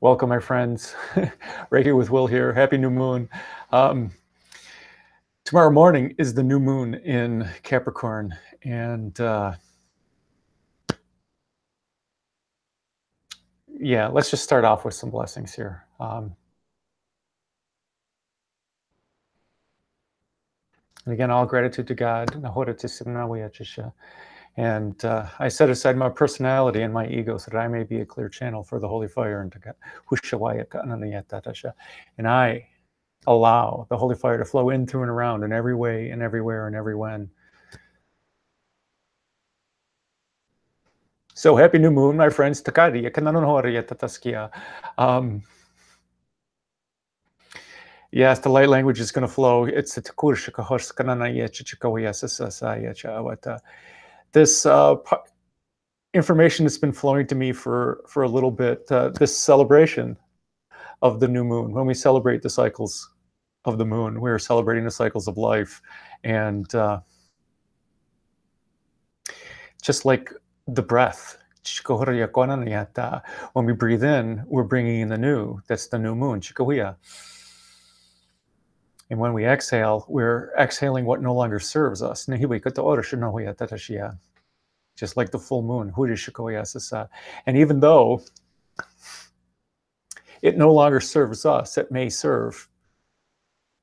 Welcome, my friends. Right here with Will here. Happy new moon. Um, Tomorrow morning is the new moon in Capricorn. And yeah, let's just start off with some blessings here. And again, all gratitude to God. And I set aside my personality and my ego so that I may be a clear channel for the holy fire. And I allow the holy fire to flow in, through, and around in every way, and everywhere, and every when. So happy new moon, my friends. Yes, the light language is going to flow. It's the this information has been flowing to me for a little bit. This celebration of the new moon, when we celebrate the cycles of the moon, we're celebrating the cycles of life. And just like the breath, when we breathe in, we're bringing in the new. That's the new moon. And when we exhale, we're exhaling what no longer serves us. Just like the full moon. And even though it no longer serves us, it may serve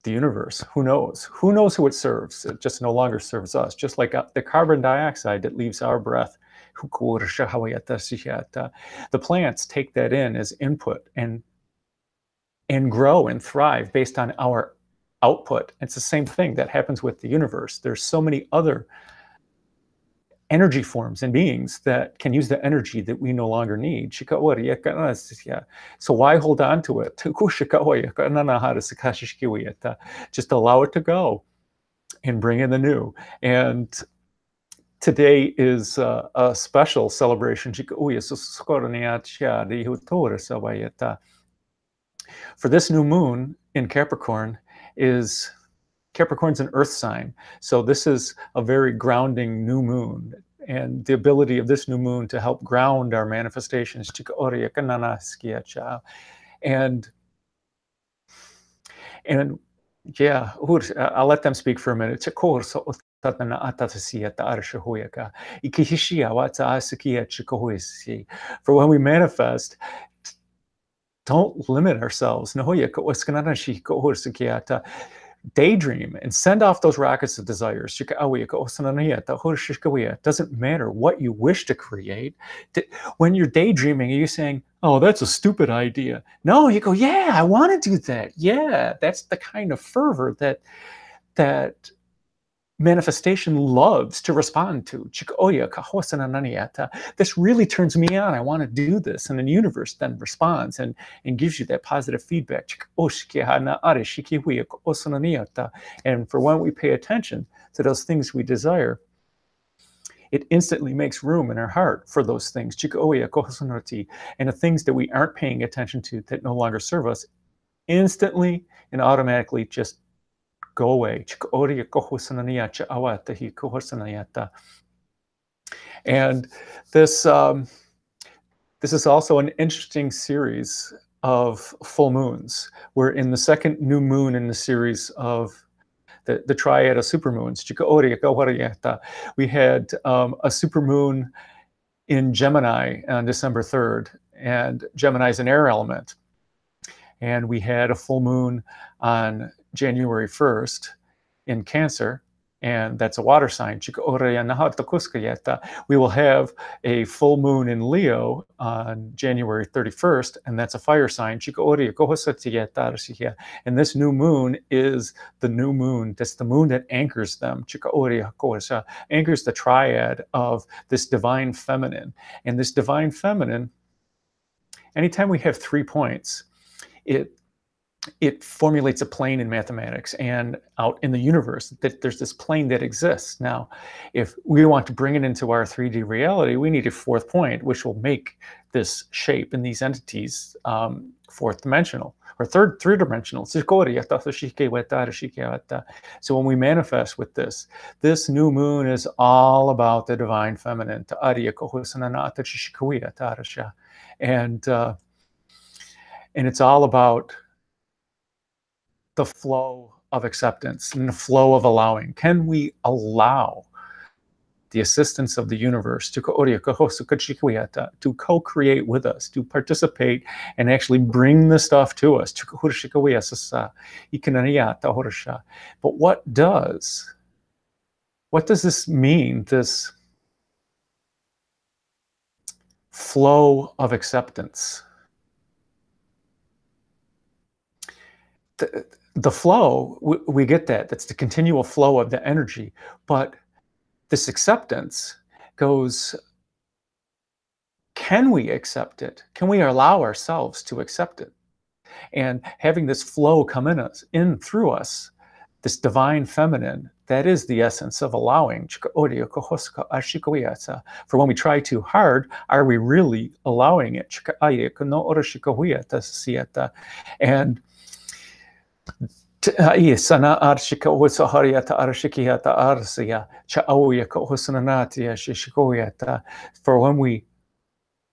the universe. Who knows? Who knows who it serves? It just no longer serves us. Just like the carbon dioxide that leaves our breath. The plants take that in as input and grow and thrive based on our output. It's the same thing that happens with the universe. There's so many other energy forms and beings that can use the energy that we no longer need. So why hold on to it? Just allow it to go and bring in the new. And today is a special celebration. For this new moon in Capricorn is Capricorn's an earth sign. So this is a very grounding new moon. And the ability of this new moon to help ground our manifestations. And yeah, I'll let them speak for a minute. For when we manifest, don't limit ourselves. Daydream and send off those rockets of desires. Doesn't matter what you wish to create. When you're daydreaming, are you saying, oh, that's a stupid idea? No, you go, yeah, I want to do that. Yeah, that's the kind of fervor that manifestation loves to respond to. This really turns me on. I want to do this. And the universe then responds and gives you that positive feedback. And for when we pay attention to those things we desire, it instantly makes room in our heart for those things. And the things that we aren't paying attention to that no longer serve us instantly and automatically just go away. And this is also an interesting series of full moons. We're in the second new moon in the series of the Triad of Supermoons. We had a supermoon in Gemini on December 3rd, and Gemini is an air element. And we had a full moon on January 1st in Cancer, and that's a water sign. We will have a full moon in Leo on January 31st, and that's a fire sign. And this new moon is the new moon. That's the moon that anchors them. Anchors the triad of this divine feminine. And this divine feminine, anytime we have 3 points, it formulates a plane in mathematics and out in the universe, that there's this plane that exists. Now, if we want to bring it into our 3D reality, we need a 4th point, which will make this shape in these entities 4th dimensional or third dimensional. So when we manifest with this new moon is all about the divine feminine. And And it's all about the flow of acceptance and the flow of allowing. Can we allow the assistance of the universe to co-create with us, to participate and actually bring the stuff to us? But what does this mean, this flow of acceptance? The flow, we get that. That's the continual flow of the energy. But this acceptance goes, can we accept it? Can we allow ourselves to accept it? And having this flow come in through us, this divine feminine, that is the essence of allowing. For when we try too hard, are we really allowing it? And for when we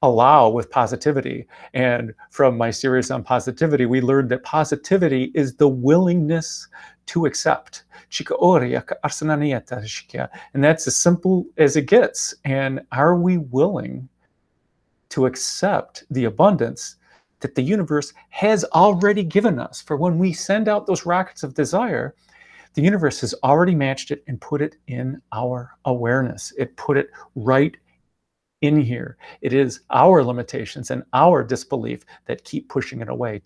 allow with positivity, and from my series on positivity, we learned that positivity is the willingness to accept. And that's as simple as it gets. And are we willing to accept the abundance that the universe has already given us? For when we send out those rockets of desire, the universe has already matched it and put it in our awareness. It put it right in here. It is our limitations and our disbelief that keep pushing it away.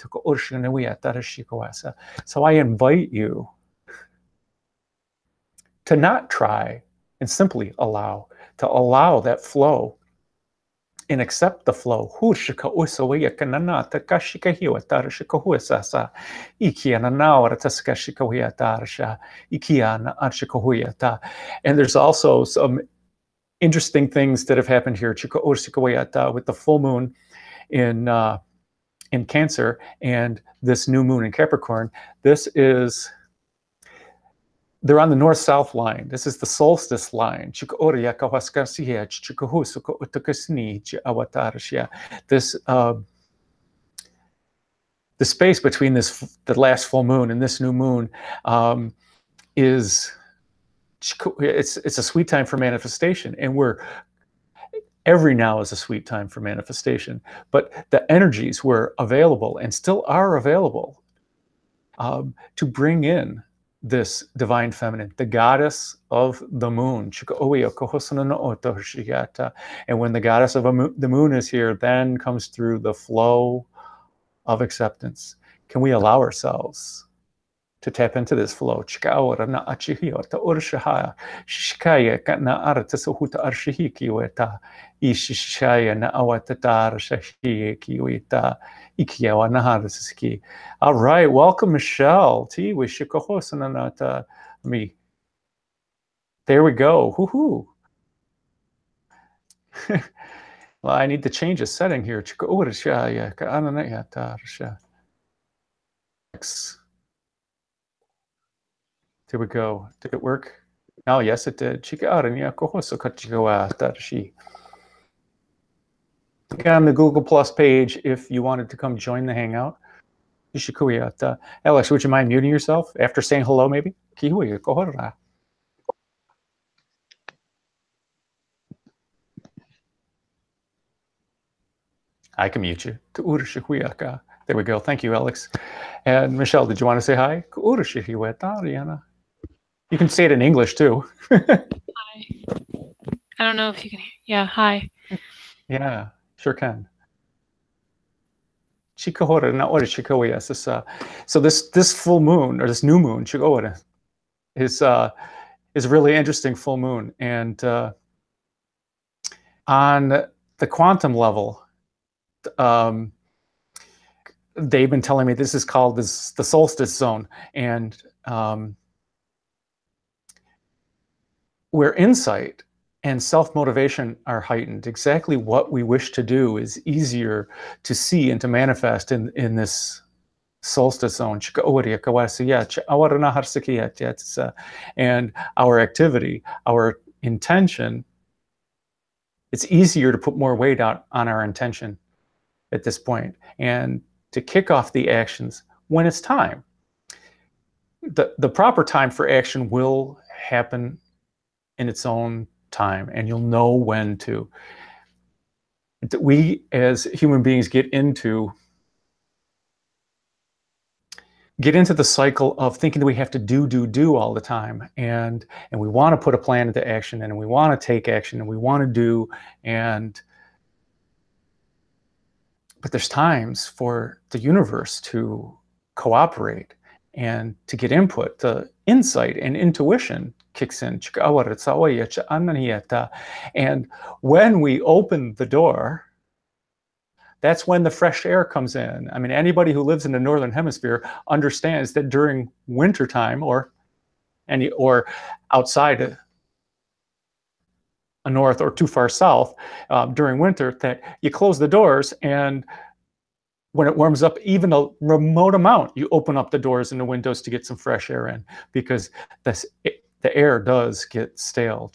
So I invite you to not try and simply allow, to allow that flow and accept the flow. And there's also some interesting things that have happened here with the full moon in Cancer and this new moon in Capricorn. They're on the north-south line. This is the solstice line. The space between the last full moon and this new moon it's a sweet time for manifestation, and every now is a sweet time for manifestation. But the energies were available and still are available to bring in this divine feminine, the goddess of the moon. And when the goddess of the moon is here, then comes through the flow of acceptance. Can we allow ourselves to tap into this flow? All right, welcome, Michelle. Me. There we go. Woohoo. Well, I need to change a setting here. There we go. Did it work? Oh, yes, it did. On the Google Plus page, if you wanted to come join the Hangout. Alex, would you mind muting yourself after saying hello, maybe? I can mute you. There we go. Thank you, Alex. And Michelle, did you want to say hi? You can say it in English too. Hi. I don't know if you can hear. Yeah, hi. Yeah, sure can. So this full moon, or this new moon, is a really interesting full moon. And on the quantum level, they've been telling me this is called the solstice zone, and where insight and self-motivation are heightened. Exactly what we wish to do is easier to see and to manifest in this solstice zone. And our activity, our intention, it's easier to put more weight on our intention at this point, and to kick off the actions when it's time. The proper time for action will happen in its own time, and you'll know when to. We as human beings get into the cycle of thinking that we have to do all the time, and we want to put a plan into action, and we want to take action, and we want to do, but there's times for the universe to cooperate and to get input. The insight and intuition kicks in. And when we open the door, that's when the fresh air comes in. I mean, anybody who lives in the Northern Hemisphere understands that during wintertime or outside a north or too far south during winter, that you close the doors, and when it warms up even a remote amount, you open up the doors and the windows to get some fresh air in, because the air does get stale.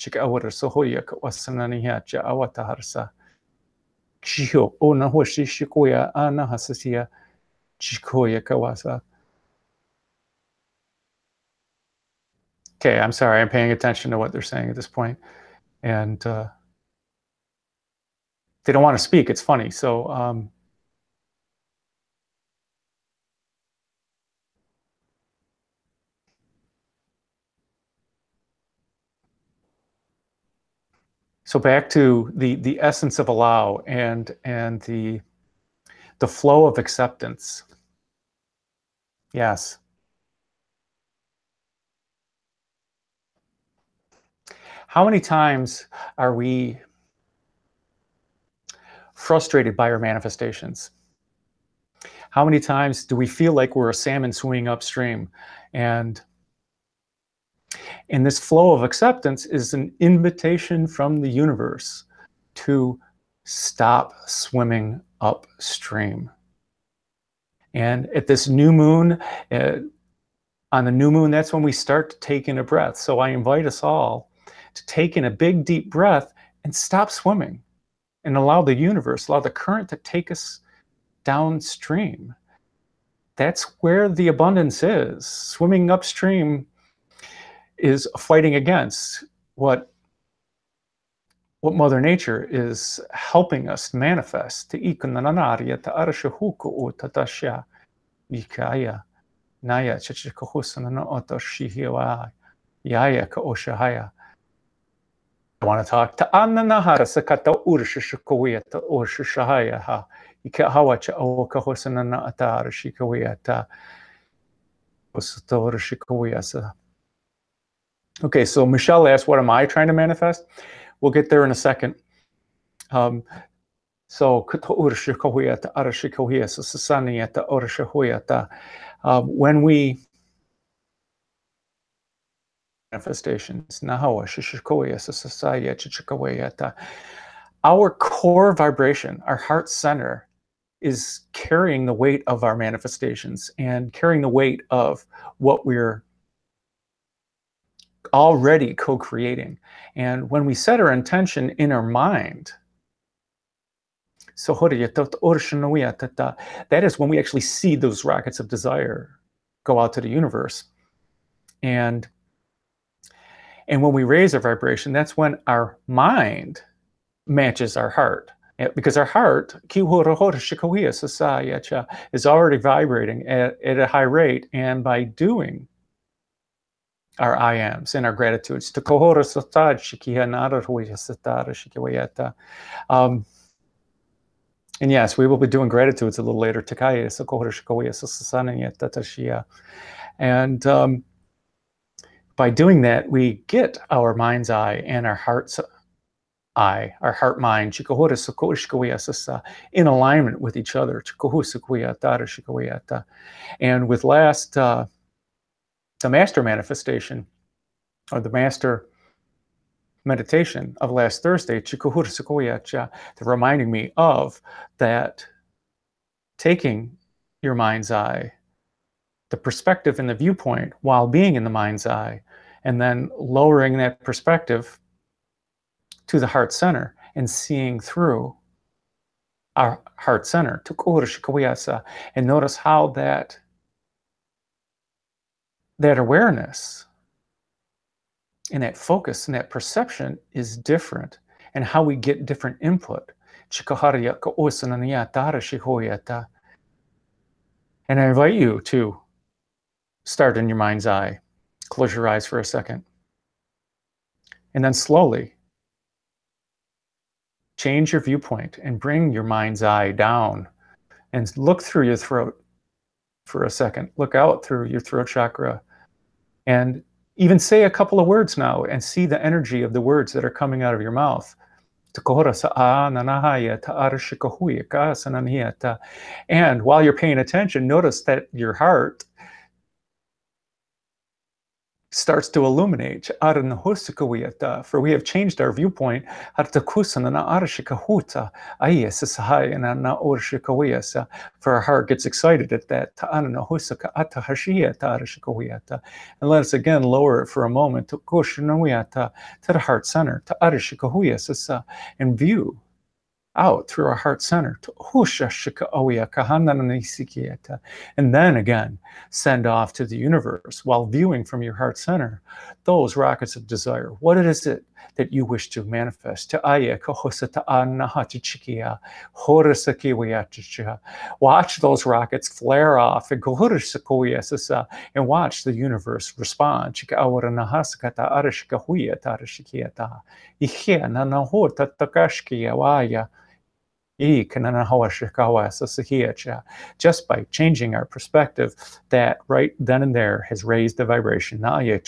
Okay, I'm sorry, I'm paying attention to what they're saying at this point. And they don't want to speak. It's funny. So back to the essence of allow and the flow of acceptance. Yes. How many times are we frustrated by our manifestations? How many times do we feel like we're a salmon swimming upstream? And this flow of acceptance is an invitation from the universe to stop swimming upstream. And at this new moon, on the new moon, that's when we start to take in a breath. So I invite us all to take in a big, deep breath and stop swimming, and allow the universe, allow the current to take us downstream. That's where the abundance is. Swimming upstream is fighting against what Mother Nature is helping us manifest. I want to talk to Ananahara Sakata Urshishikoyata Urshishahaya Ikahawacha Okahosanana Atara Shikoyata Usatorishikoyasa. Okay, so Michelle asked, what am I trying to manifest? We'll get there in a second. So Urshikoyata Arashikoyasa Sasaniata Urshahoyata. When we manifestations. Our core vibration, our heart center, is carrying the weight of our manifestations and carrying the weight of what we're already co-creating. And when we set our intention in our mind, that is when we actually see those rockets of desire go out to the universe. And when we raise our vibration, that's when our mind matches our heart. Because our heart is already vibrating at a high rate, and by doing our I ams and our gratitudes, and yes, we will be doing gratitudes a little later. And by doing that, we get our mind's eye and our heart's eye, our heart mind, in alignment with each other. And with the master manifestation, or the master meditation of last Thursday, they're reminding me of that, taking your mind's eye, the perspective and the viewpoint while being in the mind's eye, and then lowering that perspective to the heart center and seeing through our heart center, and notice how that awareness and that focus and that perception is different, and how we get different input. And I invite you to start in your mind's eye. Close your eyes for a second. And then slowly change your viewpoint and bring your mind's eye down and look through your throat for a second. Look out through your throat chakra and even say a couple of words now and see the energy of the words that are coming out of your mouth. And while you're paying attention, notice that your heart starts to illuminate. For we have changed our viewpoint. For our heart gets excited at that. And let us again lower it for a moment to the heart center, and view out through our heart center, and then again send off to the universe while viewing from your heart center those rockets of desire. What is it that you wish to manifest? Watch those rockets flare off and watch the universe respond. Just by changing our perspective, that right then and there has raised the vibration. And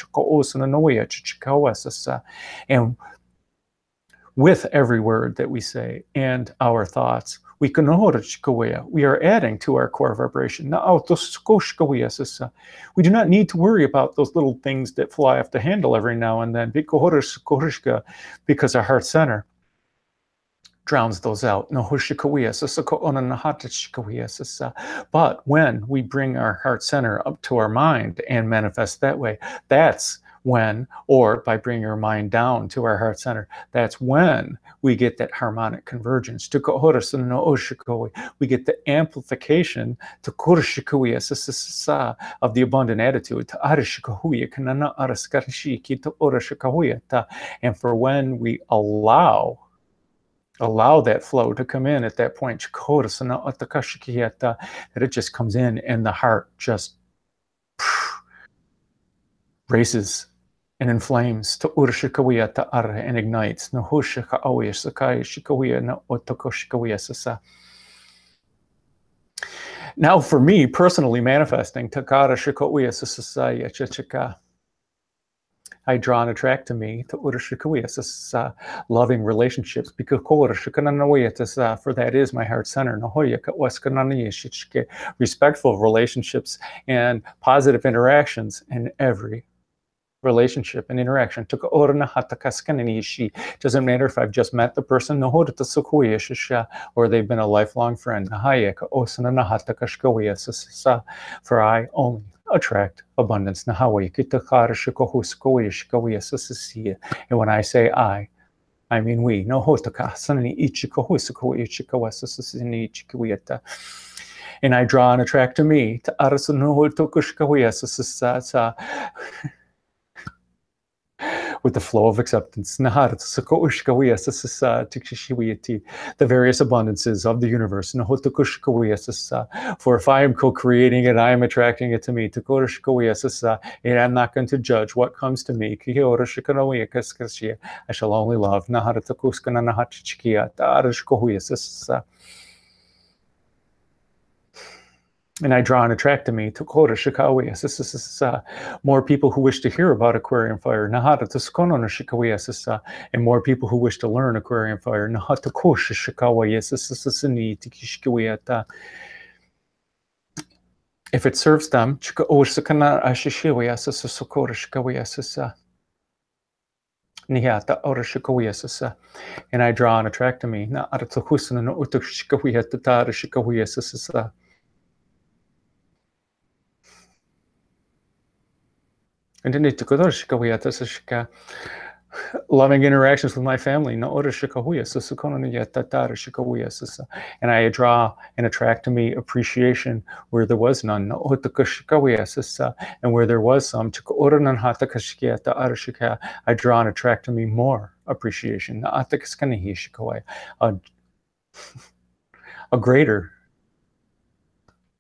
with every word that we say and our thoughts, we are adding to our core vibration. We do not need to worry about those little things that fly off the handle every now and then, because our heart center drowns those out. But when we bring our heart center up to our mind and manifest that way, that's when, or by bringing our mind down to our heart center, that's when we get that harmonic convergence. We get the amplification to of the abundant attitude. And for when we allow that flow to come in at that point, that it just comes in and the heart just races and inflames and ignites. Now for me personally, manifesting I draw and attract to me loving relationships, because for that is my heart center. Respectful relationships and positive interactions in every relationship and interaction. Doesn't matter if I've just met the person or they've been a lifelong friend. For I only attract abundance. And when I say I mean we. And I draw and attract to me with the flow of acceptance, the various abundances of the universe. For if I am co-creating it, I am attracting it to me. And I'm not going to judge what comes to me. I shall only love. And I draw and attract to me more people who wish to hear about Aquarian Fire, and more people who wish to learn Aquarian Fire. If it serves them, and I draw and attract to me. And loving interactions with my family. And I draw and attract to me appreciation where there was none. And where there was some, I draw and attract to me more appreciation. A greater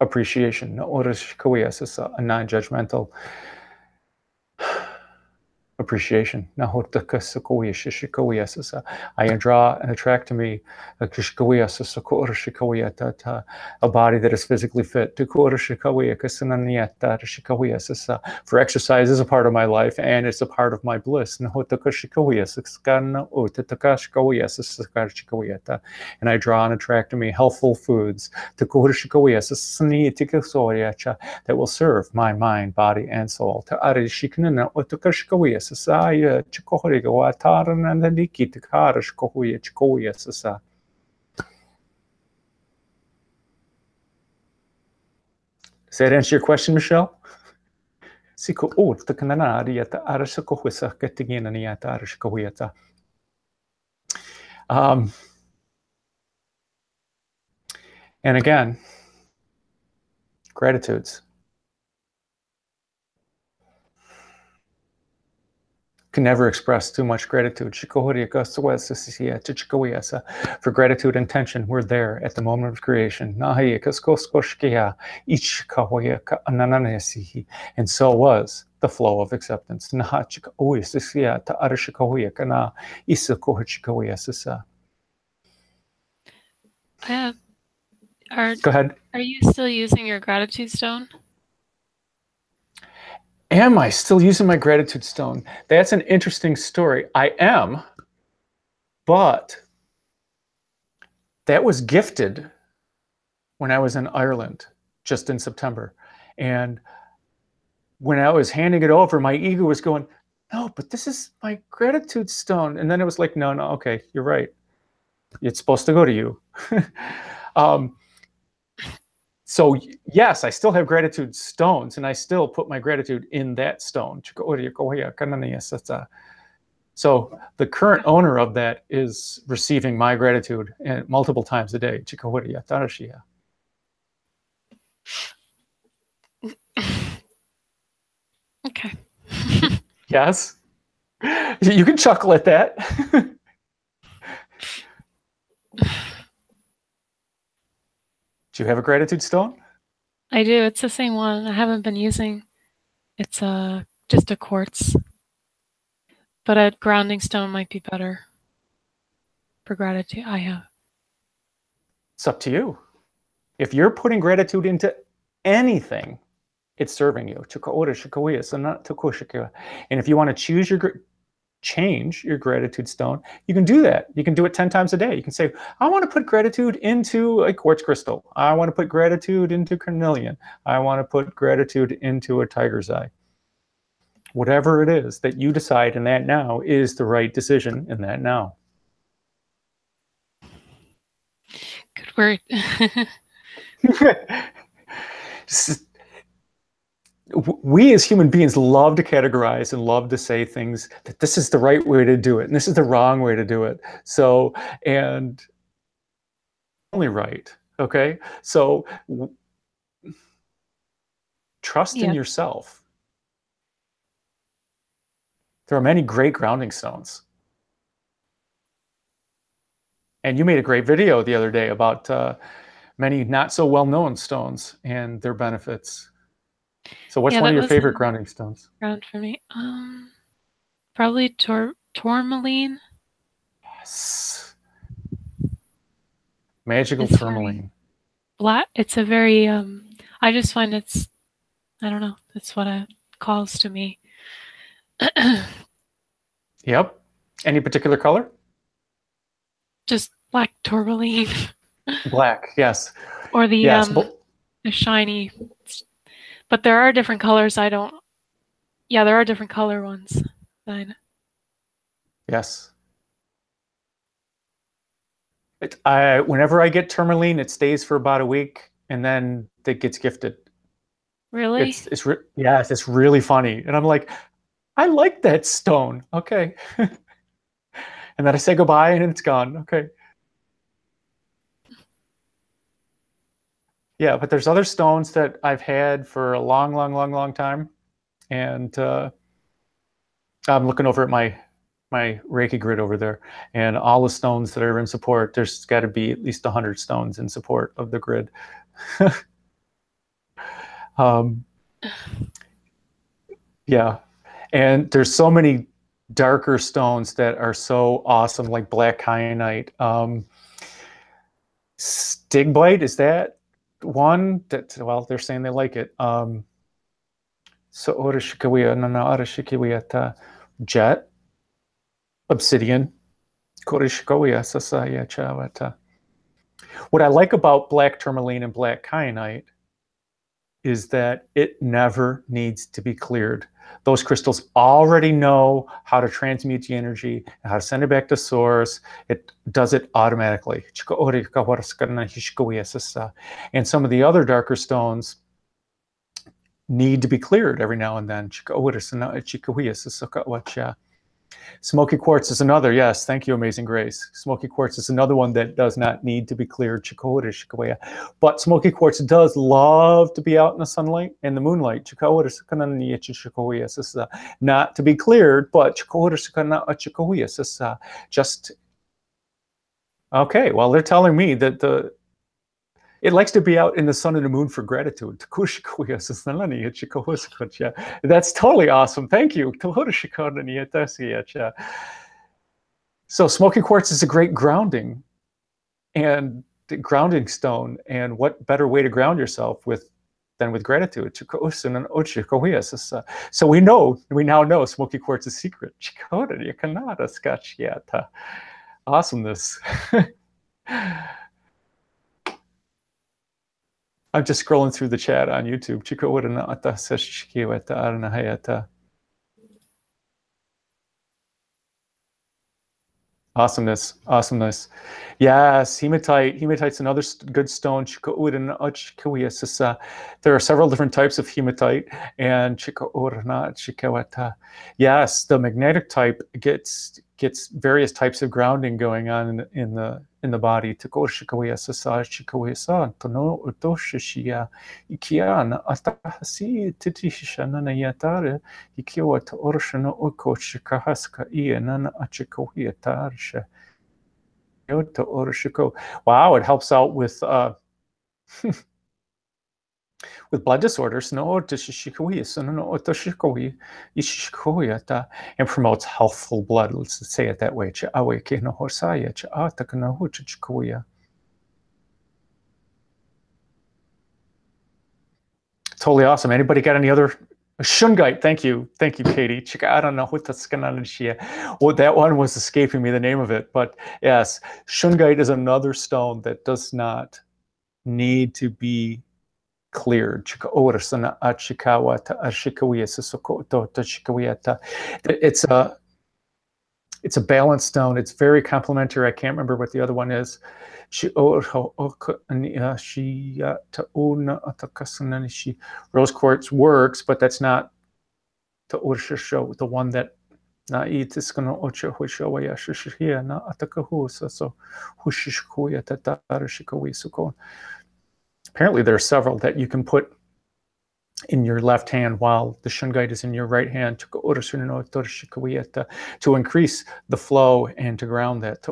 appreciation, a non-judgmental appreciation. I draw and attract to me a body that is physically fit. For exercise is a part of my life, and it's a part of my bliss. And I draw and attract to me healthful foods that will serve my mind, body, and soul. Say that answer your question, Michelle? And again, gratitudes. Can never express too much gratitude. For gratitude and tension, we're there at the moment of creation. And so was the flow of acceptance. Go ahead. Are you still using your gratitude stone? Am I still using my gratitude stone? That's an interesting story. I am, but that was gifted when I was in Ireland, just in September. And when I was handing it over, my ego was going, no, but this is my gratitude stone. And then it was like, no, okay, you're right. It's supposed to go to you. So yes, I still have gratitude stones, and I still put my gratitude in that stone. So the current owner of that is receiving my gratitude multiple times a day. Okay. Yes. You can chuckle at that. Do you have a gratitude stone? I do. It's the same one. I haven't been using. It's just a quartz. But a grounding stone might be better for gratitude. I have. It's up to you. If you're putting gratitude into anything, it's serving you. And if you want to change your gratitude stone, you can do that. You can do it 10 times a day. You can say, I want to put gratitude into a quartz crystal. I want to put gratitude into carnelian. I want to put gratitude into a tiger's eye. Whatever it is that you decide in that now is the right decision in that now. Good word. We as human beings love to categorize and love to say things that this is the right way to do it and this is the wrong way to do it. So, and only right, okay? So trust in yourself. There are many great grounding stones. And you made a great video the other day about many not so well-known stones and their benefits. So what's one of your favorite grounding stones? Ground for me. Probably tourmaline. Yes. Magical tourmaline. Black. It's a very I just find I don't know, that's what it calls to me. Yep. Any particular color? Just black tourmaline. Black, yes. Or the shiny. But there are different colors. There are different color ones. Yes. Whenever I get tourmaline, it stays for about a week, and then it gets gifted. Really? Yes, it's really funny. And I'm like, I like that stone. Okay. And then I say goodbye and it's gone. Okay. Yeah, but there's other stones that I've had for a long, long, long, long time. And I'm looking over at my Reiki grid over there, and all the stones that are in support, there's got to be at least 100 stones in support of the grid. um, yeah, and there's so many darker stones that are so awesome, like black kyanite. Stigbite, is that one that, well, they're saying they like it. So Orishikawiya, no, no, Orishikawiya, jet, obsidian, Korishikawiya, Sasaya, Chavata. What I like about black tourmaline and black kyanite is that it never needs to be cleared. Those crystals already know how to transmute the energy, how to send it back to source. It does it automatically. And some of the other darker stones need to be cleared every now and then. Smoky quartz is another. Yes, thank you, Amazing Grace. Smoky quartz is another one that does not need to be cleared. But smoky quartz does love to be out in the sunlight and the moonlight. Not to be cleared, but just okay. Well, they're telling me that it likes to be out in the sun and the moon for gratitude. That's totally awesome. Thank you. So smoky quartz is a great grounding and grounding stone. And what better way to ground yourself than with gratitude? So we now know smoky quartz's secret. Awesomeness. I'm just scrolling through the chat on YouTube. Awesomeness, awesomeness. Yes, hematite. Hematite's another good stone. There are several different types of hematite, and yes, the magnetic type gets various types of grounding going on in the body. Wow, it helps out with with blood disorders, and promotes healthful blood. Let's say it that way. Totally awesome. Anybody got any other? Shungite, thank you, Katie. I don't know what that's gonna. Well, that one was escaping me the name of it, but yes, shungite is another stone that does not need to be cleared. It's a balanced stone. It's very complementary. I can't remember what the other one is. Rose quartz works, but that's not the one that apparently there are several that you can put in your left hand while the shungite is in your right hand to increase the flow and to ground that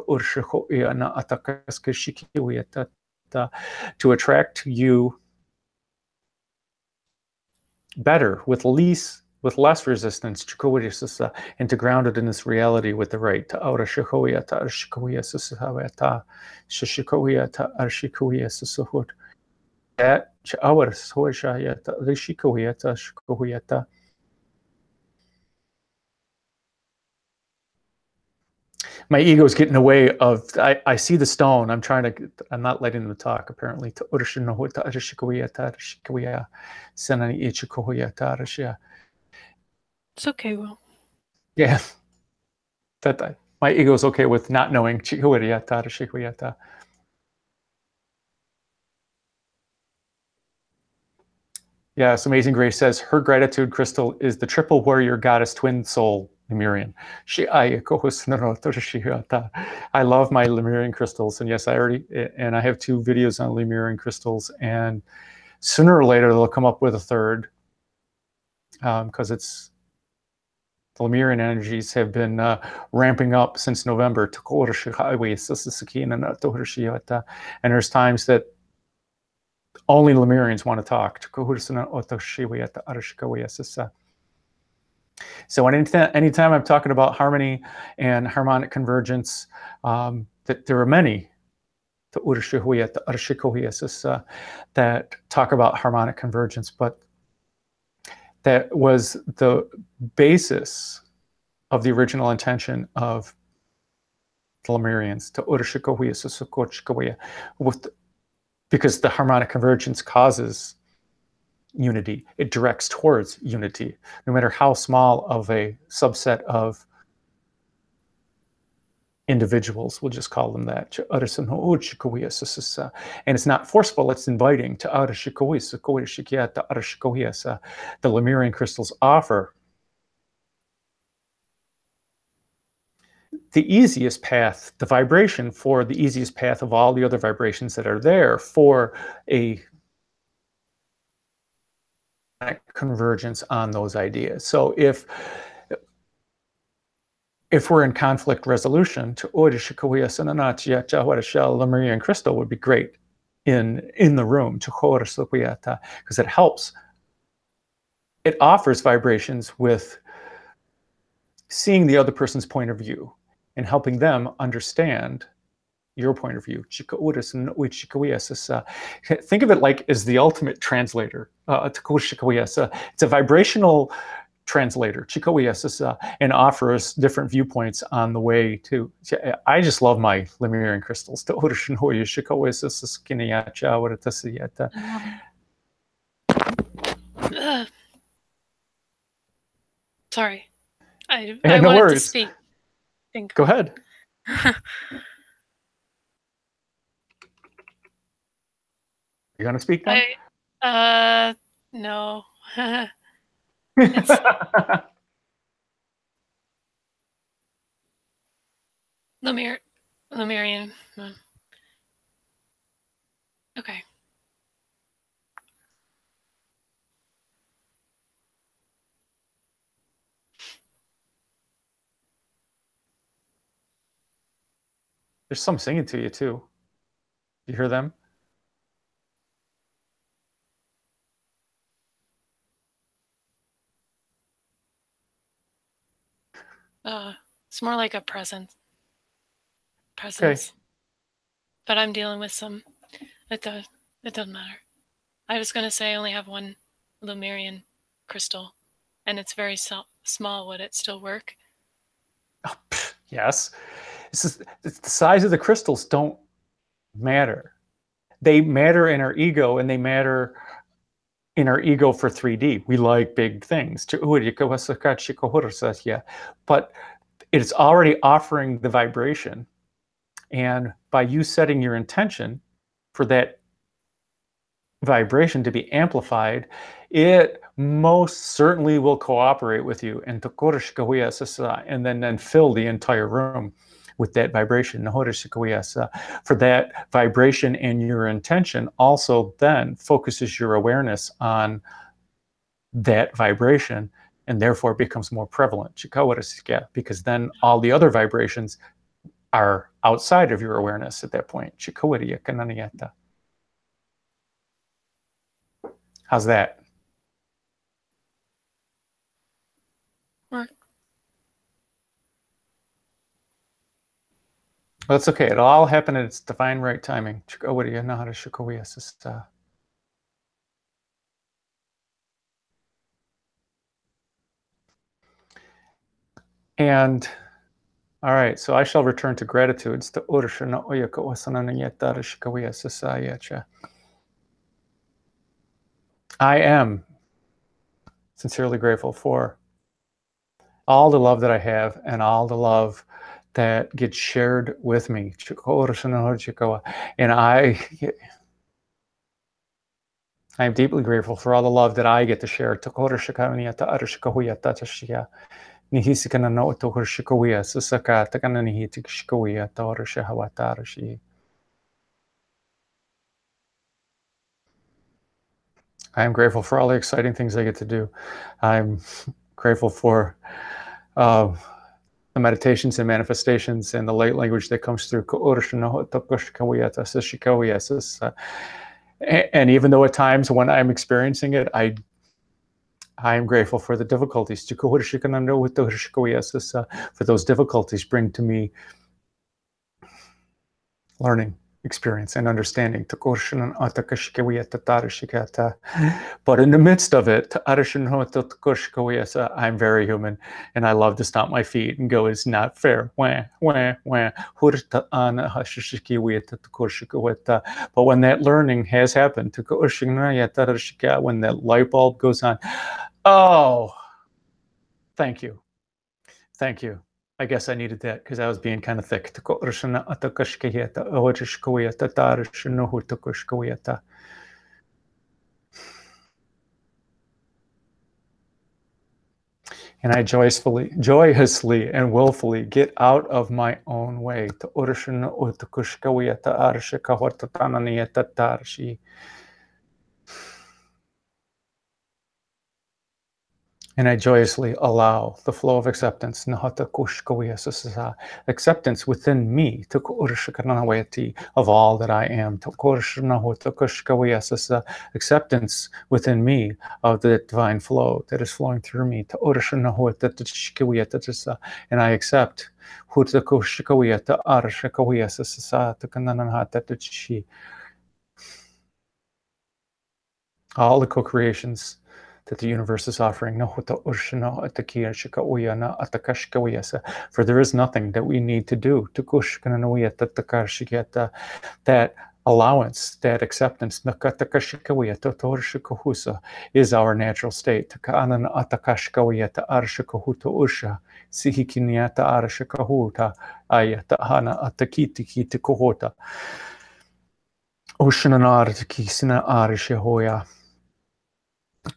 to attract to you better with less resistance and to ground it in this reality with the right my ego is getting in the way of I see the stone. I'm not letting them talk apparently. It's okay, Will. Yeah. That my ego is okay with not knowing. Yes, Amazing Grace says her gratitude crystal is the triple warrior goddess twin soul Lemurian. I love my Lemurian crystals, and yes, I have 2 videos on Lemurian crystals, and sooner or later they'll come up with a third, because it's the Lemurian energies have been ramping up since November. And there's times that only Lemurians want to talk. So anytime I'm talking about harmony and harmonic convergence, that there are many that talk about harmonic convergence, but that was the basis of the original intention of the Lemurians, because the harmonic convergence causes unity. It directs towards unity, no matter how small of a subset of individuals, we'll just call them that. And it's not forceful, it's inviting. The Lemurian crystals offer the easiest path, the vibration for the easiest path of all the other vibrations that are there for a convergence on those ideas. So if we're in conflict resolution, Lemurian crystal would be great in the room, because it helps. It offers vibrations with seeing the other person's point of view and helping them understand your point of view. Think of it like as the ultimate translator. It's a vibrational translator, and offers different viewpoints on the way to. I just love my Lemurian crystals. Sorry, I no wanted worries. to speak. Go ahead. You gonna speak then? No. Lemurian. Okay. There's some singing to you too. You hear them? It's more like a presence. Okay. But I'm dealing with some. It doesn't matter. I was going to say I only have one Lemurian crystal, and it's very small. Would it still work? Oh, yes. It's the size of the crystals don't matter. They matter in our ego, and they matter in our ego for 3D. We like big things. But it's already offering the vibration. And by you setting your intention for that vibration to be amplified, it most certainly will cooperate with you and then fill the entire room with that vibration. For that vibration and your intention also then focuses your awareness on that vibration, and therefore becomes more prevalent, because then all the other vibrations are outside of your awareness at that point. How's that? Work. Well, that's okay. It'll all happen at its divine right timing. And all right, so I shall return to gratitudes. I am sincerely grateful for all the love that I have and all the love that gets shared with me. And I am deeply grateful for all the love that I get to share. Tokorishikaniata arishikahuyata tashia. Nihisikana no tokorishikahuya susaka takananihi tikishikahuya torishahawatarashi. I am grateful for all the exciting things I get to do. I'm grateful for the meditations and manifestations and the light language that comes through. And even though at times when I'm experiencing it, I am grateful for the difficulties. For those difficulties bring to me learning, experience, and understanding. But in the midst of it, I'm very human, and I love to stomp my feet and go, it's not fair. But when that learning has happened, when that light bulb goes on, oh, thank you. Thank you. I guess I needed that because I was being kind of thick. And I joyously and willfully get out of my own way. And I joyously allow the flow of acceptance, acceptance within me, of all that I am, acceptance within me of the divine flow that is flowing through me, and I accept all the co-creations that the universe is offering. For there is nothing that we need to do. That allowance, that acceptance, is our natural state.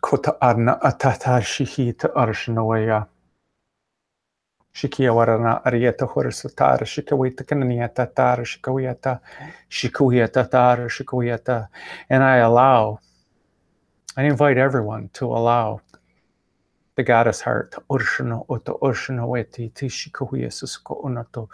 Kota arna atata shihita arshanawaya. Shikia warana arieta horisatara shikawita kananiata tara shikawiyata shikuyata tara shikuyata. And I invite everyone to allow the goddess heart, Urshana Uta Urshana Weti Tishikuya Susko Unato.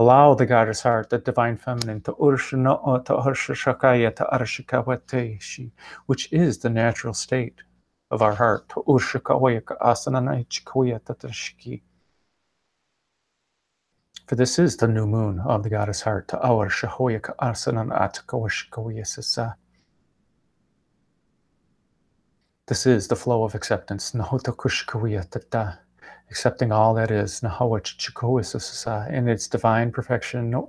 Allow the goddess heart, the divine feminine, to Urshana Uta Urshakaya to Arshikawate, which is the natural state of our heart. To Urshakawayaka Asana Chikuya Tatrashiki. For this is the new moon of the goddess heart, to our Shahoyaka Asanan Atakawashikawaya Sasa. This is the flow of acceptance, accepting all that is, in its divine perfection. And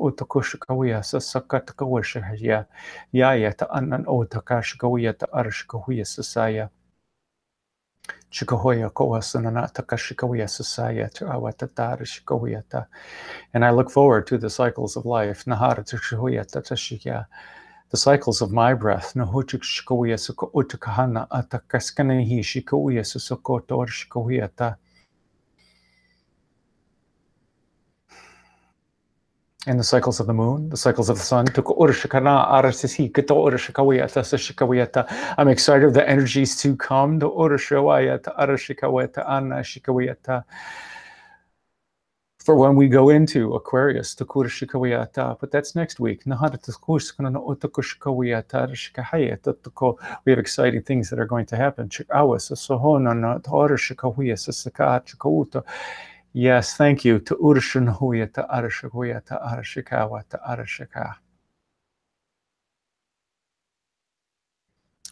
I look forward to the cycles of life. The cycles of my breath. And the cycles of the moon, the cycles of the sun. I'm excited of the energies to come. For when we go into Aquarius, but that's next week. We have exciting things that are going to happen. Yes, thank you.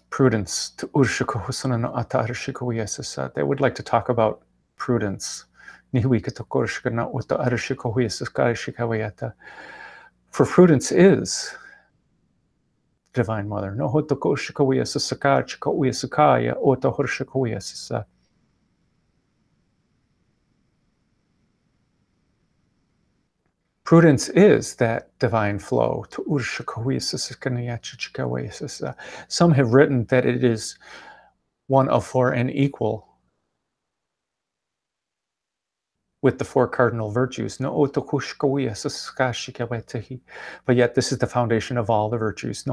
Prudence. They would like to talk about prudence. For prudence is Divine Mother. Prudence is that divine flow. Some have written that it is one of four and equal with the four cardinal virtues. But yet this is the foundation of all the virtues.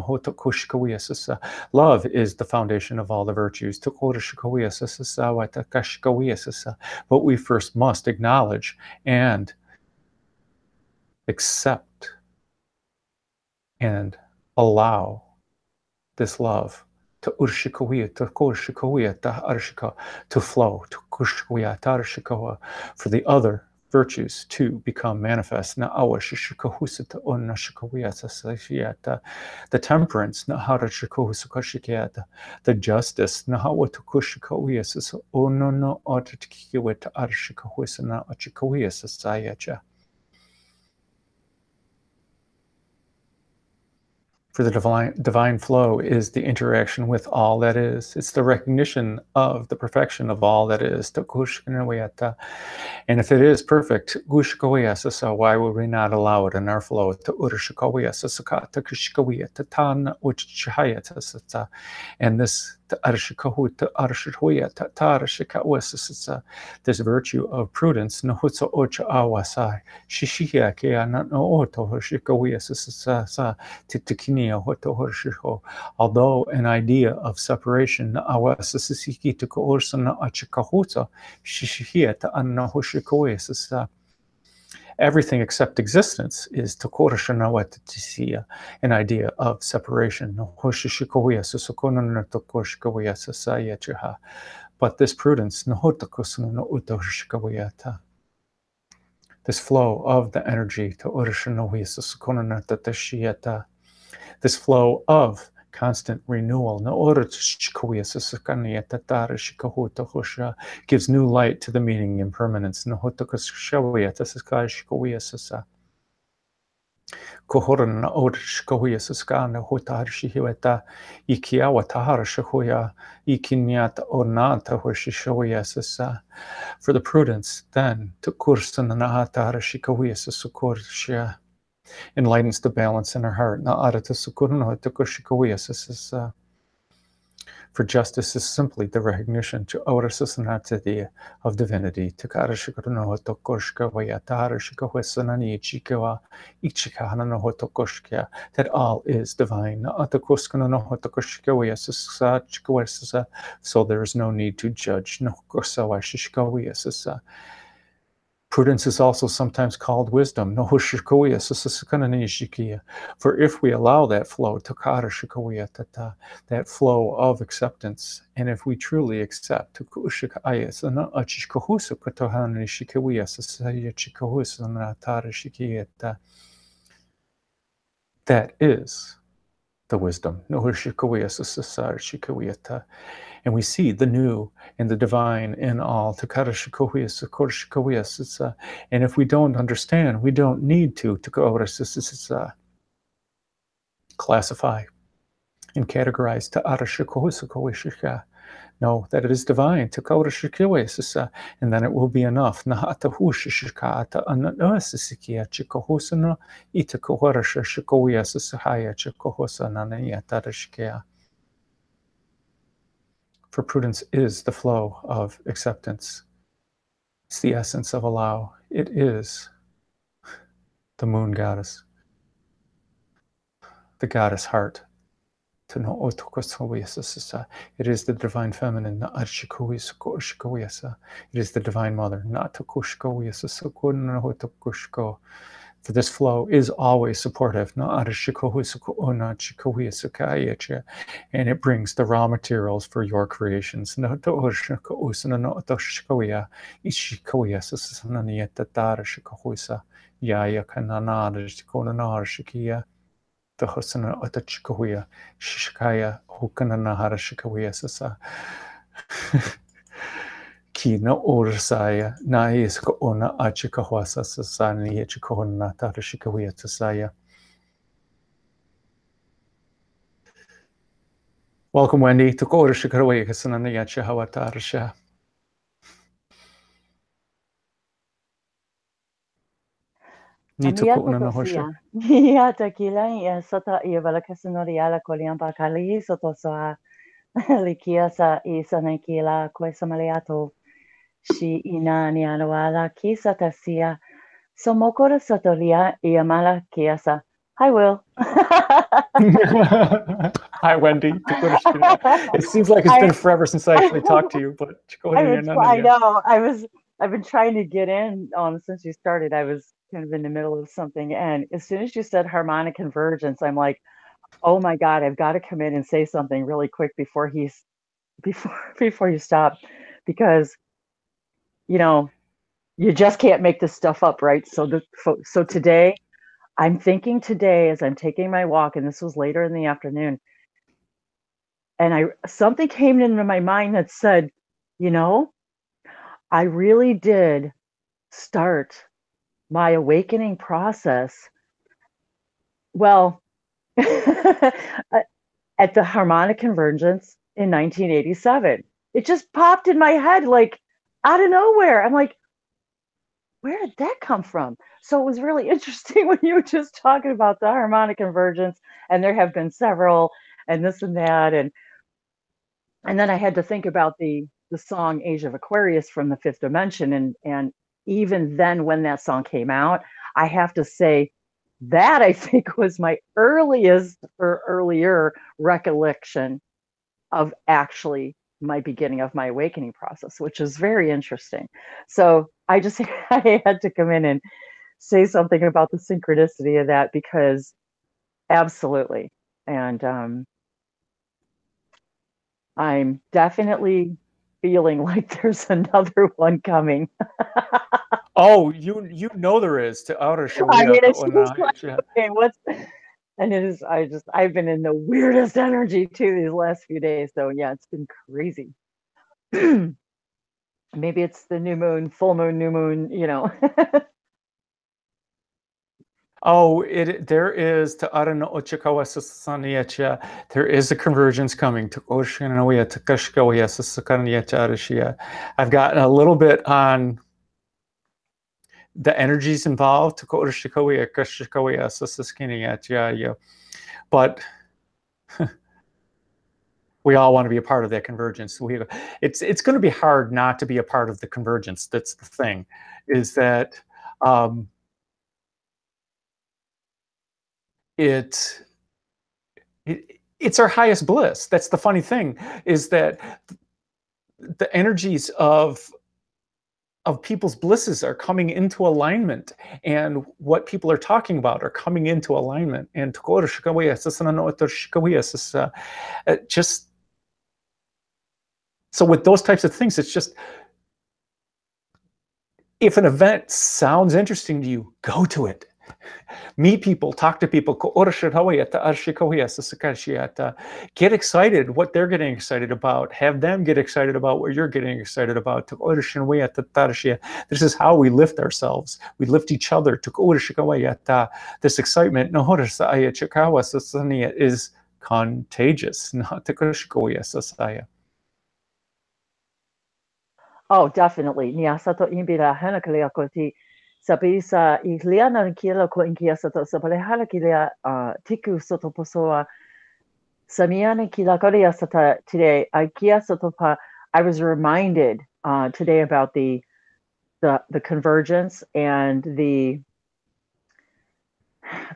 Love is the foundation of all the virtues. But we first must acknowledge and accept and allow this love to flow, for the other virtues to become manifest. The temperance, the justice, for the divine flow is the interaction with all that is. It's the recognition of the perfection of all that is. And if it is perfect, why would we not allow it in our flow? And this this virtue of prudence, although an idea of separation, everything except existence is an idea of separation. But this prudence, this flow of the energy, this flow of constant renewal, gives new light to the meaning impermanence. For the prudence, then, enlightens the balance in our heart. For justice is simply the recognition of divinity. That all is divine. So there is no need to judge. Prudence is also sometimes called wisdom. For if we allow that flow, that flow of acceptance, and if we truly accept, that is the wisdom. And we see the new and the divine in all. And if we don't understand, we don't need to classify and categorize. Know that it is divine. And then it will be enough. For prudence is the flow of acceptance. It's the essence of allow. It is the moon goddess, the goddess heart. It is the divine feminine. It is the divine mother. For this flow is always supportive, and it brings the raw materials for your creations. Kina orsaya na iska ona achika hwasa sasani yechika honna tarashika wiyatasaya. Welcome, Wendy. Tukora shikaraway kasanana yacha hawatarasha. Ni tuku una no hosha. Ia takila ia sota ia valakasanori ala koliamba kali soto soa likia sa isa nakila kwe samaliato shi ina ni ala kisa tasia somokora sotolia ia mala kiasa. Hi, Will. Hi, Wendy. It seems like it's been forever since I actually talked to you, but I know. I've been trying to get in since you started. I was kind of in the middle of something, and as soon as you said harmonic convergence, I'm like, oh my God, I've got to come in and say something really quick before you stop, because you just can't make this stuff up, right? So today, I'm thinking today as I'm taking my walk, and this was later in the afternoon, and something came into my mind that said, I really did start my awakening process, well, at the harmonic convergence in 1987. It just popped in my head like out of nowhere. I'm like, where did that come from? So it was really interesting when you were just talking about the harmonic convergence, and there have been several, and this and that, and then I had to think about the song Age of Aquarius from the Fifth Dimension, and even then when that song came out, I have to say that I think was my earliest or earlier recollection of actually my beginning of my awakening process, which is very interesting. So I had to come in and say something about the synchronicity of that, because absolutely. And I'm definitely feeling like there's another one coming. Oh, you know there is to outer I mean, it's like, okay, and it is, I've been in the weirdest energy too these last few days. So yeah, it's been crazy. Maybe it's the new moon, full moon, new moon, Oh, there is to Arano Ochikawa Sasaniacha. There is a convergence coming to Oshinoya to Kashkoya Sasakaniacha. I've gotten a little bit on the energies involved to Koshikoya Kashkoya Sasaskiniacha. But we all want to be a part of that convergence. It's going to be hard not to be a part of the convergence. That's the thing, is that it's our highest bliss. That's the funny thing, is that the energies of people's blisses are coming into alignment, and what people are talking about are coming into alignment. And just so with those types of things, it's just, if an event sounds interesting to you, go to it. Meet people, talk to people. Get excited what they're getting excited about. Have them get excited about what you're getting excited about. This is how we lift ourselves. We lift each other. This excitement is contagious. Oh, definitely. Niasato imbira hanakalia koti sabisa iliana kila ko inkia sato sabalehala kilia tiku soto posoa samiana kila korea sata today. Ikia soto pa. I was reminded today about the convergence and the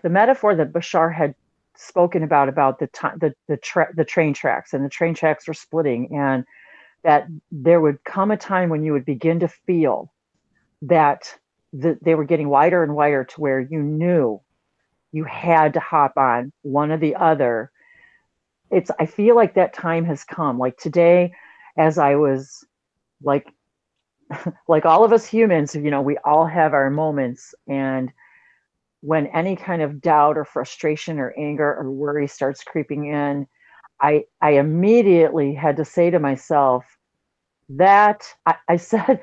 metaphor that Bashar had spoken about the train tracks, and the train tracks were splitting, and that there would come a time when you would begin to feel that they were getting wider and wider to where you knew you had to hop on one or the other. I feel like that time has come. Like today, as I was like all of us humans, we all have our moments, and when any kind of doubt or frustration or anger or worry starts creeping in, I immediately had to say to myself that I said,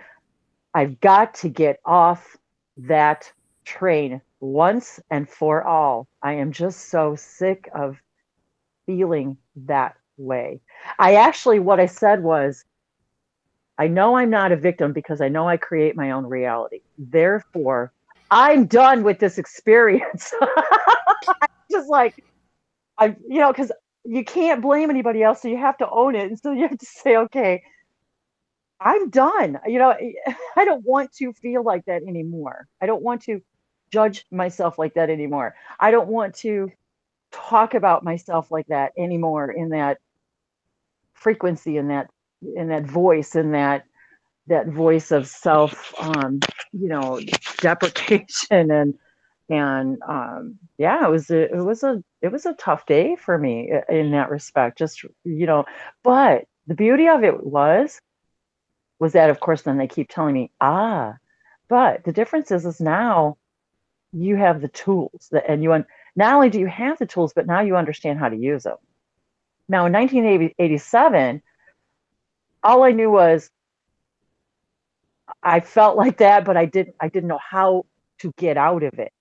I've got to get off that train once and for all. I am just so sick of feeling that way. What I said was, I know I'm not a victim because I know I create my own reality. Therefore, I'm done with this experience. Just like, because you can't blame anybody else, so you have to own it. And so you have to say, okay, I'm done. I don't want to feel like that anymore. I don't want to judge myself like that anymore. I don't want to talk about myself like that anymore, in that frequency, in that voice, in that voice of self, deprecation. And yeah, it was a tough day for me in that respect. Just, but the beauty of it was that, of course, then they keep telling me, but the difference is now you have the tools and not only do you have the tools, but now you understand how to use them. Now, in 1987, all I knew was I felt like that, but I didn't know how to get out of it.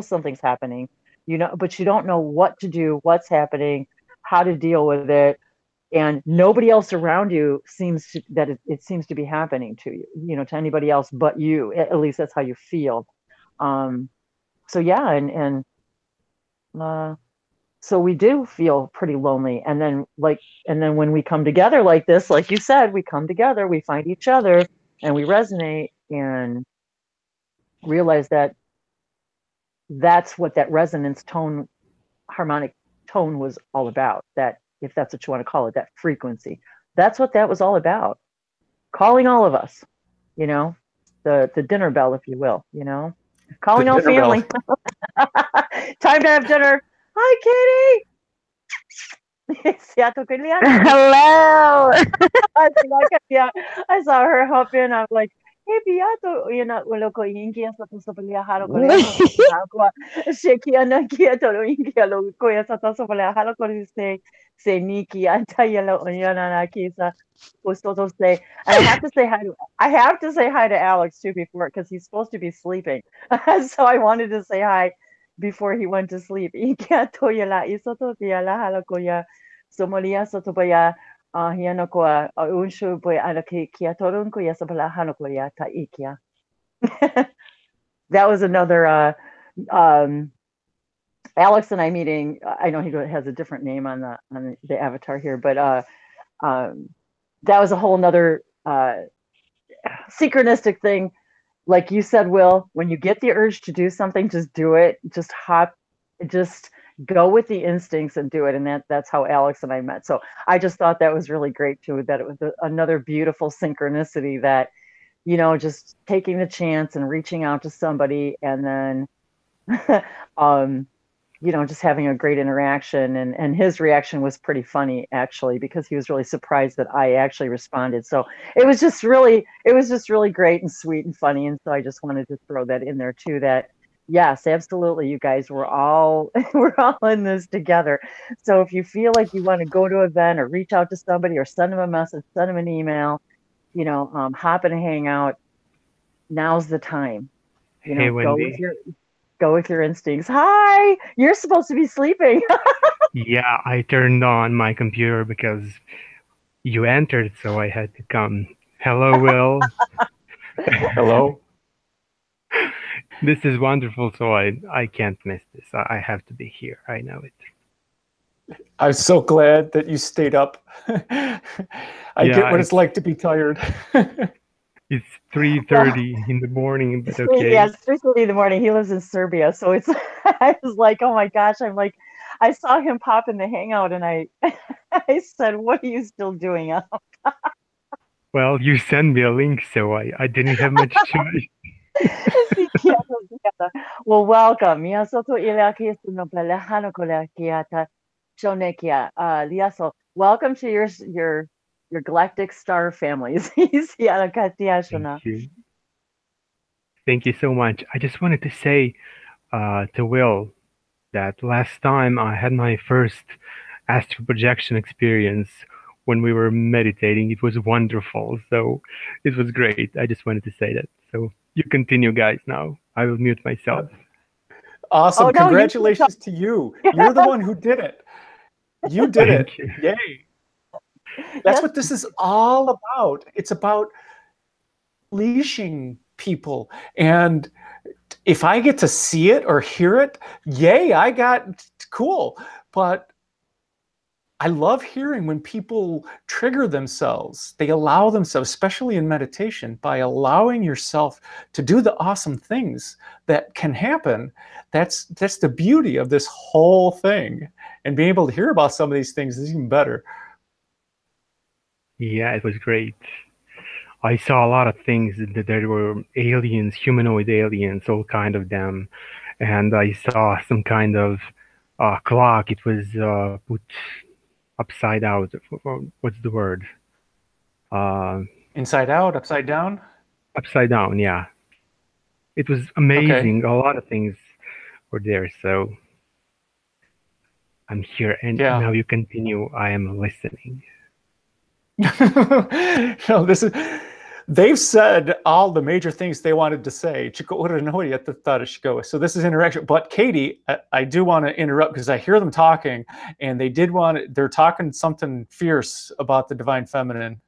Something's happening, but you don't know what to do, what's happening, how to deal with it. And nobody else around you seems to be happening to you, to anybody else but you. At least that's how you feel. So yeah, and so we do feel pretty lonely. And then when we come together like this, like you said, we come together, we find each other, and we resonate and realize that that's what that resonance tone, harmonic tone was all about. That, if that's what you want to call it, that frequency, that's what that was all about. Calling all of us, the dinner bell, if you will, calling all family. Time to have dinner. Hi, Katie. Hello. I saw her hop in. I'm like, hey, Beato, ulo ko ingi sa to sa halo ko le ko sheki ana kia to ingi lo ko ya sa to sa halo ko se niki anta yelo yana na kisa usto to say. And I have to say hi to Alex too before, because he's supposed to be sleeping. So I wanted to say hi before he went to sleep. Ikia to yala isoto yala halo ko ya somolia soto ya. Hiano ko unshu boy anaki kia torun ko yasabala hano ko ya ta ikia. That was another Alex and I meeting. I know he has a different name on the avatar here, but that was a whole nother synchronistic thing. Like you said, Will, when you get the urge to do something, just do it. Just go with the instincts and do it. And that's how Alex and I met. So I just thought that was really great too, that it was another beautiful synchronicity, that, just taking the chance and reaching out to somebody, and then, just having a great interaction. And his reaction was pretty funny, actually, because he was really surprised that I actually responded. So it was just really great and sweet and funny. And so I just wanted to throw that in there too, that yes, absolutely, you guys, we're all in this together. So if you feel like you want to go to an event or reach out to somebody or send them a message, send them an email, hop in and hang out, now's the time. Hey, Wendy. Go with your instincts. Hi, you're supposed to be sleeping. Yeah, I turned on my computer because you entered, so I had to come. Hello, Will. Hello. This is wonderful, so I can't miss this. I have to be here. I know it. I'm so glad that you stayed up. I get what it's like to be tired. It's 3:30 in the morning, but okay. Yeah, it's 3:30 in the morning. He lives in Serbia, so it's. I was like, oh my gosh! I saw him pop in the hangout, and I said, "What are you still doing up?" Well, you sent me a link, so I didn't have much choice. Well, welcome. Welcome to your galactic star families. Thank you. Thank you so much. I just wanted to say to Will that last time I had my first astral projection experience when we were meditating. It was wonderful. So it was great. I just wanted to say that. So you continue, guys, now. I will mute myself. Awesome. Congratulations to you. You're the one who did it. You did it. Yay. That's what this is all about. It's about unleashing people. And if I get to see it or hear it, yay, I got cool. But I love hearing when people trigger themselves. They allow themselves, especially in meditation, by allowing yourself to do the awesome things that can happen. That's the beauty of this whole thing. And being able to hear about some of these things is even better. Yeah, it was great. I saw a lot of things that there were aliens, humanoid aliens, all kind of them, and I saw some kind of clock. It was put upside out. What's the word? Inside out, upside down? Upside down, yeah. It was amazing. A lot of things were there. So I'm here, and now you continue. I am listening. No, this is. They've said all the major things they wanted to say. So this is interaction. But Katie, I do want to interrupt because I hear them talking, and they're talking something fierce about the divine feminine.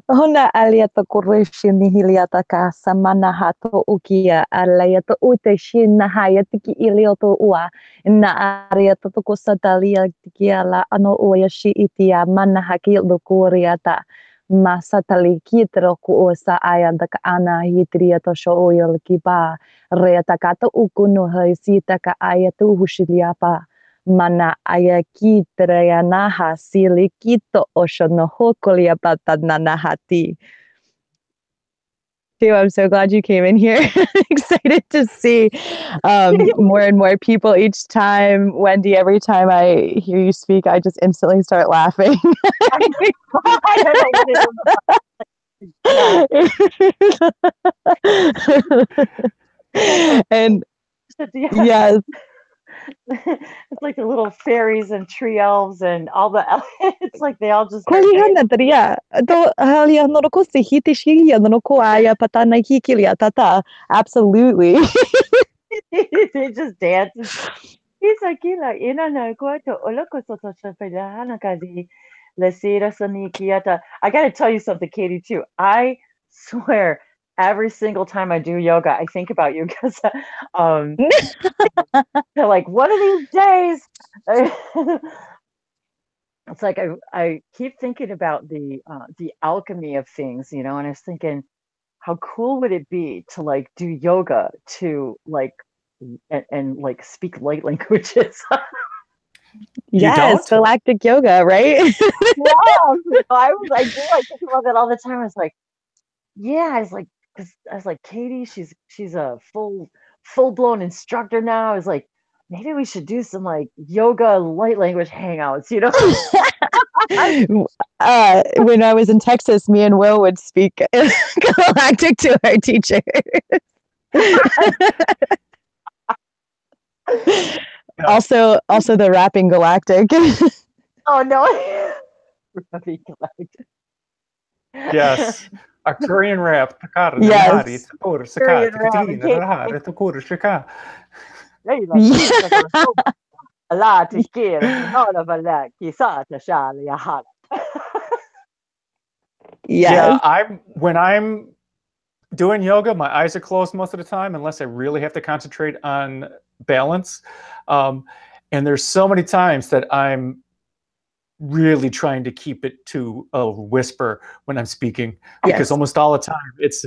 Hona aliata koreshi nihiliata ka samana hato ukia aliata uteshi na hayatiki ilioto ua na ariata to kosatalia tikia la ano uyashi itia mana haki do kuriata masatali kitro ku osa ayanda ka ana hitriata sho oyal kiba reata kata ukuno haisita ka ayatu hushiliapa mana ayakitra yanaha silikito oshonohokolia patananahati. Too, I'm so glad you came in here. Excited to see more and more people each time. Wendy, every time I hear you speak, I just instantly start laughing. And yes. It's like the little fairies and tree elves and all the it's like they all just absolutely. They just dance. He's like, I gotta tell you something, Katie, too. I swear every single time I do yoga, I think about you because they're like, one of these days. It's like I keep thinking about the alchemy of things, and I was thinking, how cool would it be to like do yoga to like and like speak light languages? Yes, galactic yoga, right? Yeah, I think about that all the time. I was like, yeah, I was like, Katie, she's a full-blown instructor now. I was like, maybe we should do some like yoga light language hangouts, When I was in Texas, me and Will would speak galactic to our teacher. Also the rapping galactic. Oh no. Rapping galactic. Yes. Aquarian rap. Yes. Yeah, when I'm doing yoga, my eyes are closed most of the time unless I really have to concentrate on balance. And there's so many times that I'm really trying to keep it to a whisper when I'm speaking, because almost all the time it's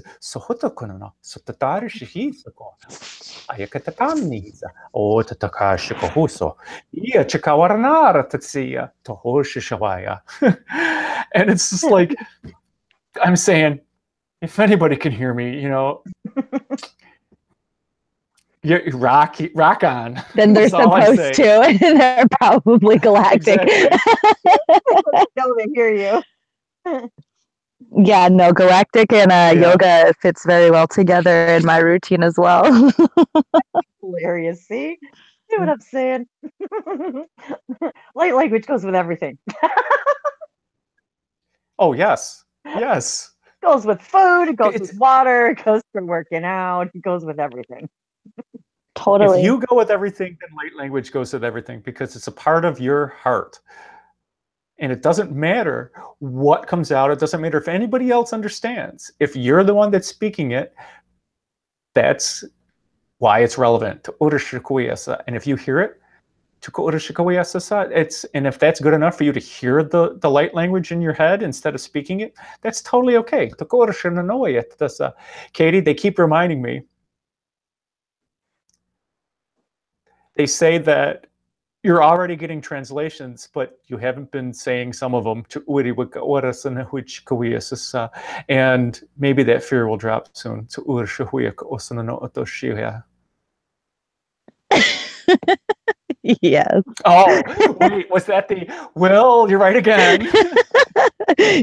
and it's just like I'm saying, if anybody can hear me, you rock on. Then they're supposed to, and they're probably galactic. No, they hear you. Yeah, no, galactic and yoga fits very well together in my routine as well. Hilarious. See what I'm saying? Light language goes with everything. Oh yes, yes. It goes with food. It goes with water. It goes for working out. It goes with everything. Totally. If you go with everything, then light language goes with everything because it's a part of your heart. And it doesn't matter what comes out. It doesn't matter if anybody else understands. If you're the one that's speaking it, that's why it's relevant. And if you hear it, and if that's good enough for you to hear the light language in your head instead of speaking it, that's totally okay. Katie, they keep reminding me. They say that you're already getting translations, but you haven't been saying some of them. And maybe that fear will drop soon. Yes. Oh, wait, was that the Will? You're right again.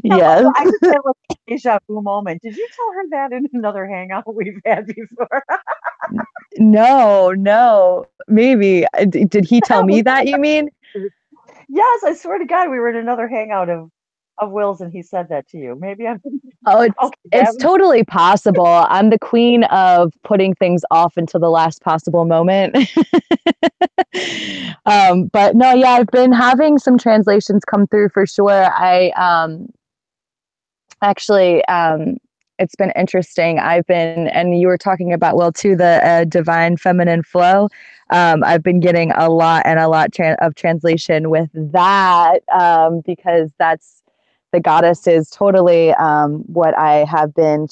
Yes. I just had like a deja vu moment. Did you tell her that in another hangout we've had before? No, maybe. Did he tell me that, you mean? Yes, I swear to God, we were in another hangout of Will's and he said that to you. Maybe I'm. Oh, Okay, it's totally possible. I'm the queen of putting things off until the last possible moment. But no, yeah, I've been having some translations come through for sure. I actually, it's been interesting. And you were talking about, well, too, the divine feminine flow. I've been getting a lot of translation with that, because the goddess is totally what I have been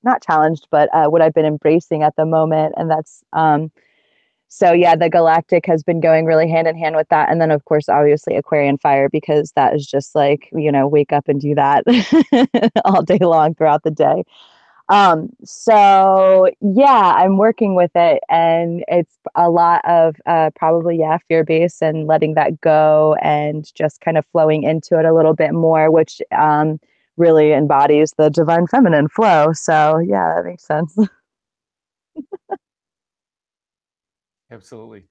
not challenged, but what I've been embracing at the moment. And that's, so yeah, the galactic has been going really hand in hand with that. And then of course, obviously Aquarian fire, because that is just like, wake up and do that all day long throughout the day. So yeah, I'm working with it, and it's a lot of probably, fear-based and letting that go and just kind of flowing into it a little bit more, which really embodies the divine feminine flow. So yeah, that makes sense. Absolutely.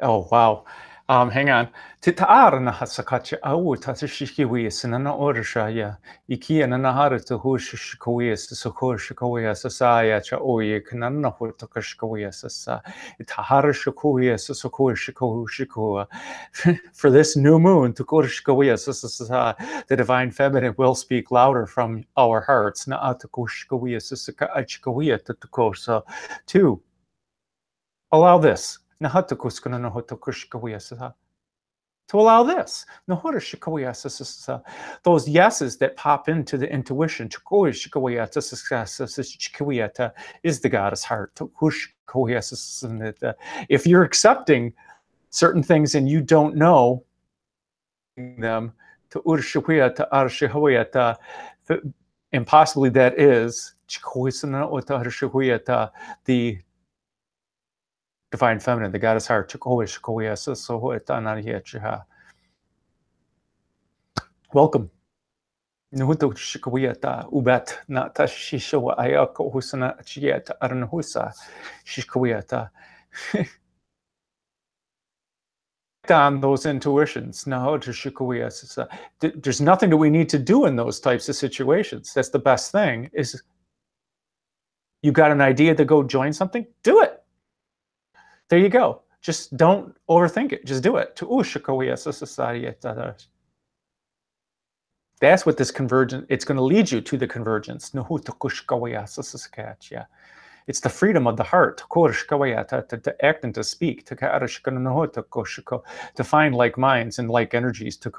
Oh, wow. Hang on. Titaarna hasakacha au tatashiki sinana orshaya. Ikia nanahara to hushikoya sukoshikoya sasaya cha oye kanana hotokashikoya sasa. Itahara shikoya sukoshikoshikoa. For this new moon, tukoshikoya sasa, the divine feminine will speak louder from our hearts. Naatakoshikoya susaka achikoya tukosa. Two, allow this. To allow this. Those yeses that pop into the intuition is the goddess heart. If you're accepting certain things and you don't know them, and possibly that is the divine feminine, the goddess heart. Welcome. On those intuitions. There's nothing that we need to do in those types of situations. That's the best thing, is you got an idea to go join something, do it. There you go. Just don't overthink it. Just do it. That's what this convergence, it's going to lead you to the convergence. It's the freedom of the heart to act and to speak, to find like minds and like energies, to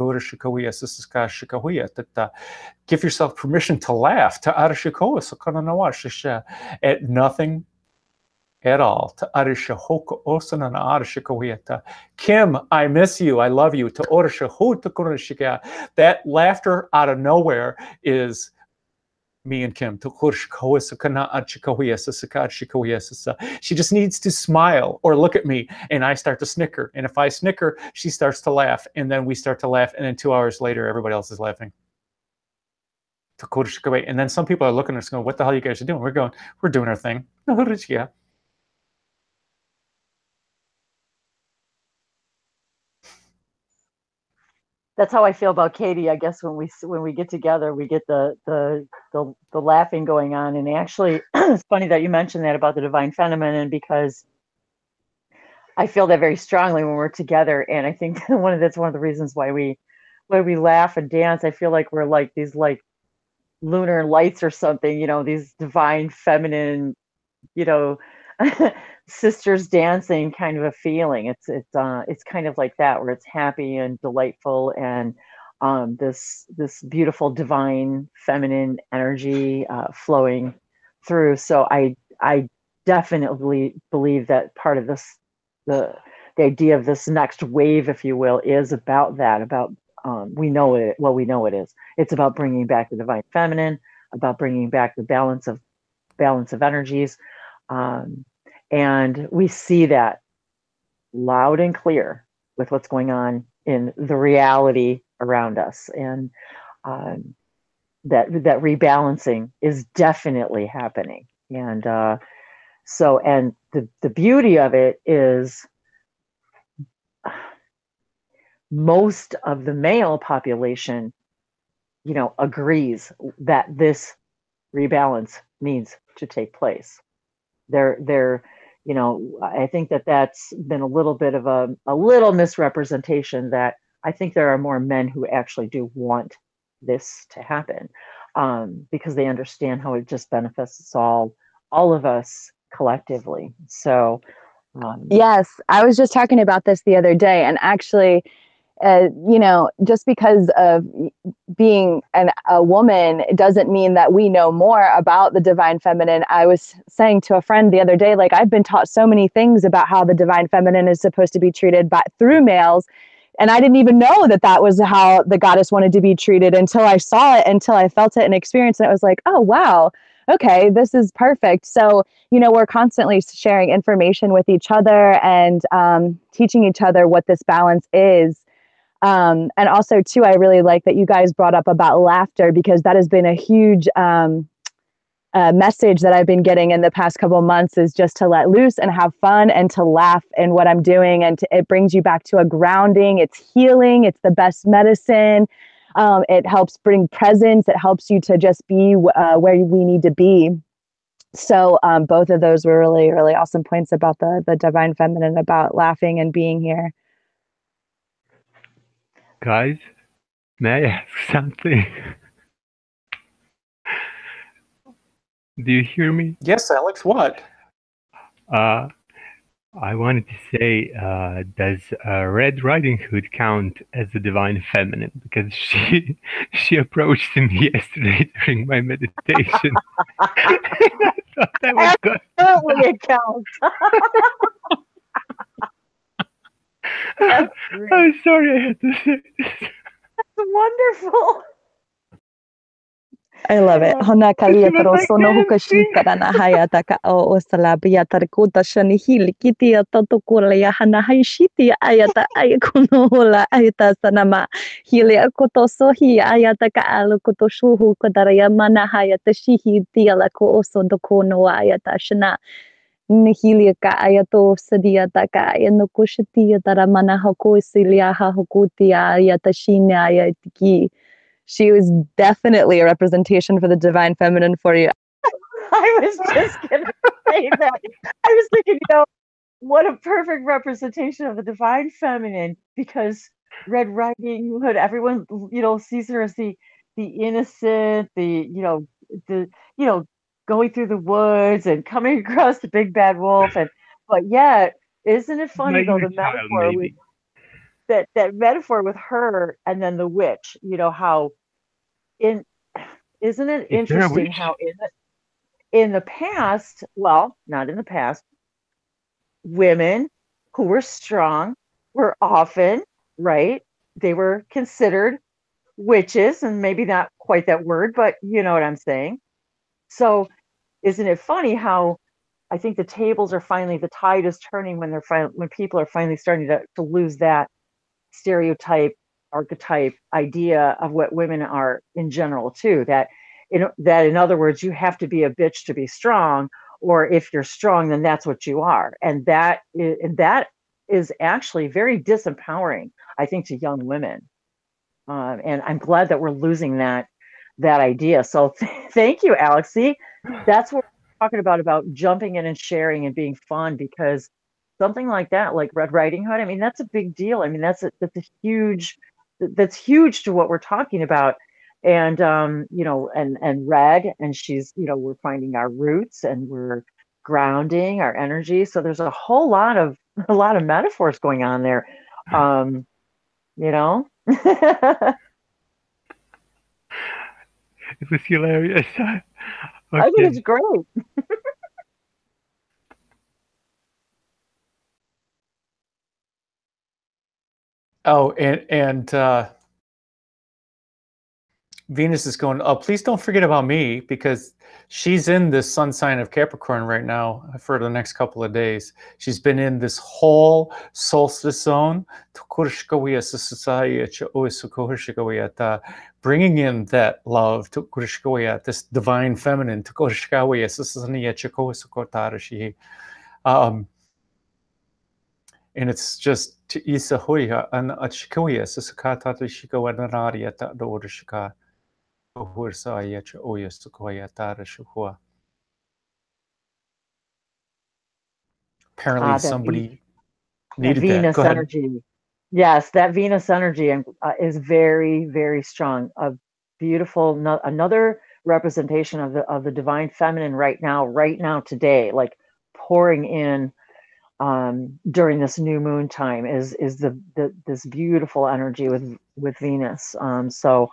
give yourself permission to laugh, at nothing at all. Kim, I miss you. I love you. That laughter out of nowhere is me and Kim. She just needs to smile or look at me, and I start to snicker. And if I snicker, she starts to laugh, and then we start to laugh, and then 2 hours later, everybody else is laughing. And then some people are looking at us going, what the hell you guys are doing? We're doing our thing. That's how I feel about Katie. I guess when we get together, we get the laughing going on. And actually, it's funny that you mentioned that about the divine feminine, because I feel that very strongly when we're together, and I think that's one of the reasons why we laugh and dance. I feel like we're like these like lunar lights or something, these divine feminine, you know, sisters dancing kind of a feeling. It's kind of like that, where it's happy and delightful, and this beautiful divine feminine energy flowing through. So I definitely believe that part of this, the idea of this next wave, if you will, is about that. About we know it. Well, we know it is. It's about bringing back the divine feminine, about bringing back the balance of energies, and we see that loud and clear with what's going on in the reality around us, and that rebalancing is definitely happening. And and the beauty of it is, most of the male population, agrees that this rebalance needs to take place. They're I think that that's been a little bit of a little misrepresentation, that I think there are more men who actually do want this to happen, because they understand how it just benefits us all of us collectively. So Yes, I was just talking about this the other day, and actually, just because of being a woman, it doesn't mean that we know more about the divine feminine. I was saying to a friend the other day, like, I've been taught so many things about how the divine feminine is supposed to be treated through males. And I didn't even know that that was how the goddess wanted to be treated until I saw it, until I felt it and experienced it. I was like, oh, wow. Okay, this is perfect. So, we're constantly sharing information with each other, and teaching each other what this balance is. And also, too, I really like that you guys brought up about laughter, because that has been a huge message that I've been getting in the past couple of months, is just to let loose and have fun and to laugh in what I'm doing. And it brings you back to a grounding. It's healing. It's the best medicine. It helps bring presence. It helps you to just be where we need to be. So both of those were really, really awesome points about the divine feminine, about laughing and being here. Guys, may I ask something? Do you hear me? Yes, Alex, what? I wanted to say, does Red Riding Hood count as the divine feminine? Because she approached me yesterday during my meditation. I thought that was good. Absolutely, it counts. I'm sorry I had to say this. That's wonderful. I love it. Hona kalia taro sono huka shikara na haya taka o salabia tarikuta shani hili kiti toto kula ya hana hai shiti ayata ayakuno hola ayata sanama hili akoto sohi ayata ka alu koto shuhu kadara mana hayata shihi tiala ko oso dokono ayata shana nihili ka ayato sadia taka ayano kushiti tara mana hoko silia ha hokuti ayata shina ayatiki. She was definitely a representation for the divine feminine for you. I was just going to say that. I was thinking, what a perfect representation of the divine feminine, because Red Riding Hood, everyone, sees her as the innocent, the going through the woods and coming across the big bad wolf, but yet, isn't it funny though, the metaphor that metaphor with her and then the witch, how isn't it interesting how in the past, well, not in the past, women who were strong were often, right, they were considered witches, and maybe not quite that word, but you know what I'm saying. So isn't it funny how I think the tide is turning when people are finally starting to lose that stereotype, archetype idea of what women are in general too, that in other words, you have to be a bitch to be strong, or if you're strong, then that's what you are. And that is actually very disempowering, I think, to young women. And I'm glad that we're losing that idea. So thank you, Alex. See, that's what we're talking about jumping in and sharing and being fun, because something like that, like Red Riding Hood. I mean, that's a big deal. I mean, that's huge to what we're talking about. And you know, and red, and she's, you know, we're finding our roots and we're grounding our energy. So there's a whole lot of a lot of metaphors going on there. You know. It was hilarious. I think it's Okay. great. Oh, and Venus is going, oh, please don't forget about me, because she's in this sun sign of Capricorn right now for the next couple of days. She's been in this whole solstice zone, bringing in that love, this divine feminine. And it's just apparently That somebody that needed that. Venus Go ahead. energy. Yes, that Venus energy is very, very strong. A beautiful, another representation of the divine feminine right now, today, like pouring in during this new moon time is this beautiful energy with Venus. So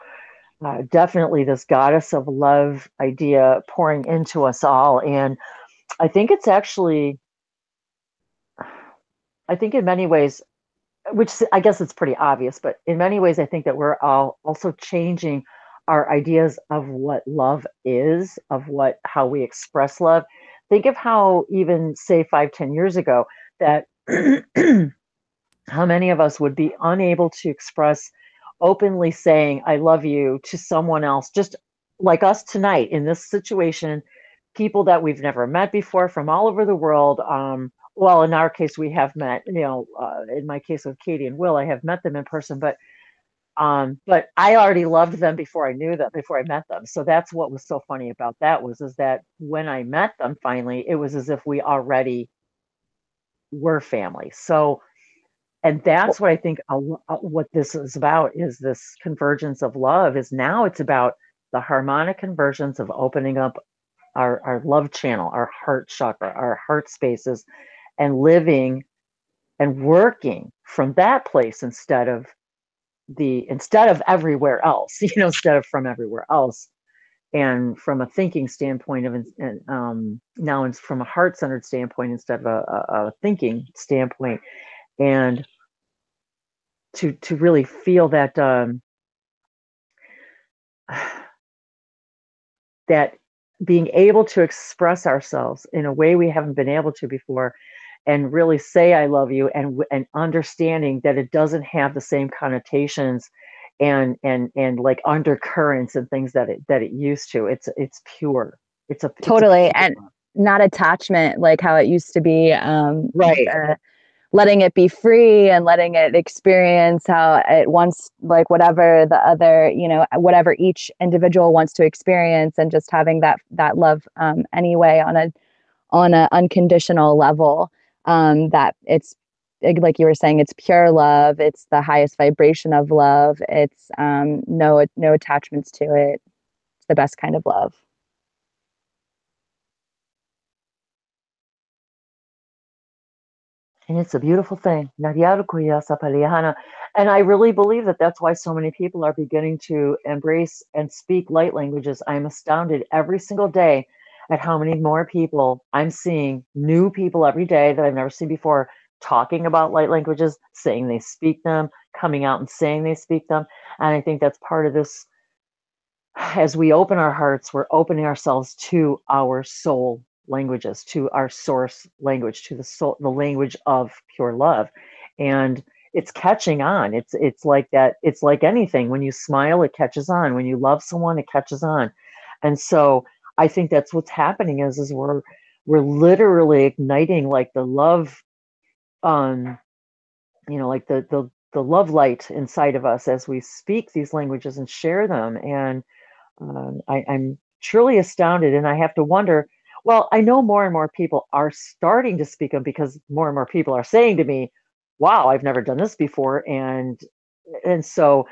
definitely this goddess of love idea pouring into us all, and I think it's actually, I think in many ways, which I guess it's pretty obvious, but in many ways, I think that we're all also changing our ideas of what love is, of how we express love. Think of how even say 5, 10 years ago that how many of us would be unable to express openly saying I love you to someone else, just like us tonight in this situation, people that we've never met before from all over the world. Well, in our case, we have met, you know, in my case with Katie and Will, I have met them in person, but I already loved them before I knew them, before I met them. So that's what was so funny about that is that when I met them finally, it was as if we already were family. So, and that's what I think what this is about, is this convergence of love. Is now it's about the harmonic convergence of opening up our love channel, our heart chakra, our heart spaces, and living and working from that place instead of everywhere else, you know, instead of from everywhere else. And from a thinking standpoint now it's from a heart-centered standpoint instead of a thinking standpoint, and to really feel that that being able to express ourselves in a way we haven't been able to before, and really say I love you, and understanding that it doesn't have the same connotations and like undercurrents and things that it used to. It's pure. Totally. And not attachment like how it used to be. Right. Letting it be free and letting it experience how it wants, like whatever the other, you know, whatever each individual wants to experience, and just having that love anyway on a unconditional level. That it's like you were saying, it's pure love. It's the highest vibration of love. It's no attachments to it. It's the best kind of love. And it's a beautiful thing. And I really believe that that's why so many people are beginning to embrace and speak light languages. I'm astounded every single day at how many more people I'm seeing, new people every day that I've never seen before, talking about light languages, saying they speak them, coming out and saying they speak them. And I think that's part of this. As we open our hearts, we're opening ourselves to our soul languages, to our source language, to the soul, the language of pure love. And it's catching on. It's like that. It's like anything. When you smile, it catches on. When you love someone, it catches on. And so I think that's what's happening is we're literally igniting like the love, you know, like the love light inside of us as we speak these languages and share them. And I'm truly astounded, and I have to wonder Well, I know more and more people are starting to speak them because more and more people are saying to me, wow, I've never done this before. And so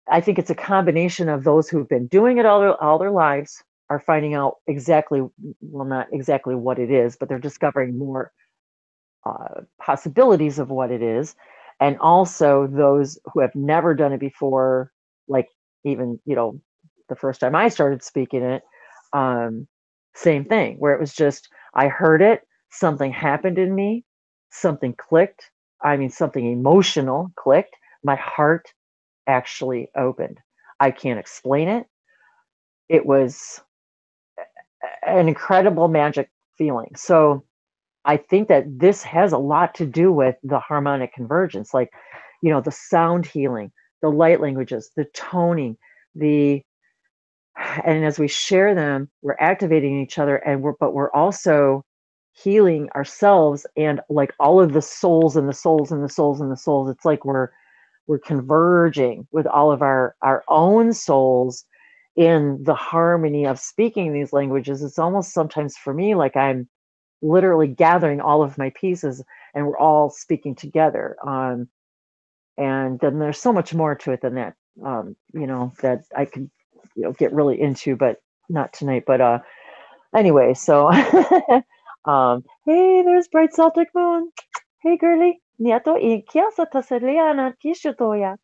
I think it's a combination of those who've been doing it all their lives are finding out exactly, well, not exactly what it is, but they're discovering more possibilities of what it is. And also those who have never done it before, like even, the first time I started speaking it, same thing, where it was just, I heard it, something happened in me, something clicked. I mean, something emotional clicked. My heart actually opened. I can't explain it. It was an incredible magic feeling. So I think that this has a lot to do with the harmonic convergence, like, the sound healing, the light languages, the toning, and as we share them, we're activating each other, but we're also healing ourselves and like all of the souls and the souls and the souls and the souls. It's like we're converging with all of our own souls in the harmony of speaking these languages. It's almost sometimes for me like I'm literally gathering all of my pieces and we're all speaking together. And then there's so much more to it than that, that I could, get really into, but not tonight. But anyway, so hey, there's Bright Celtic Moon. Hey, girly. Nieto ikia sa taseliana kishutoya.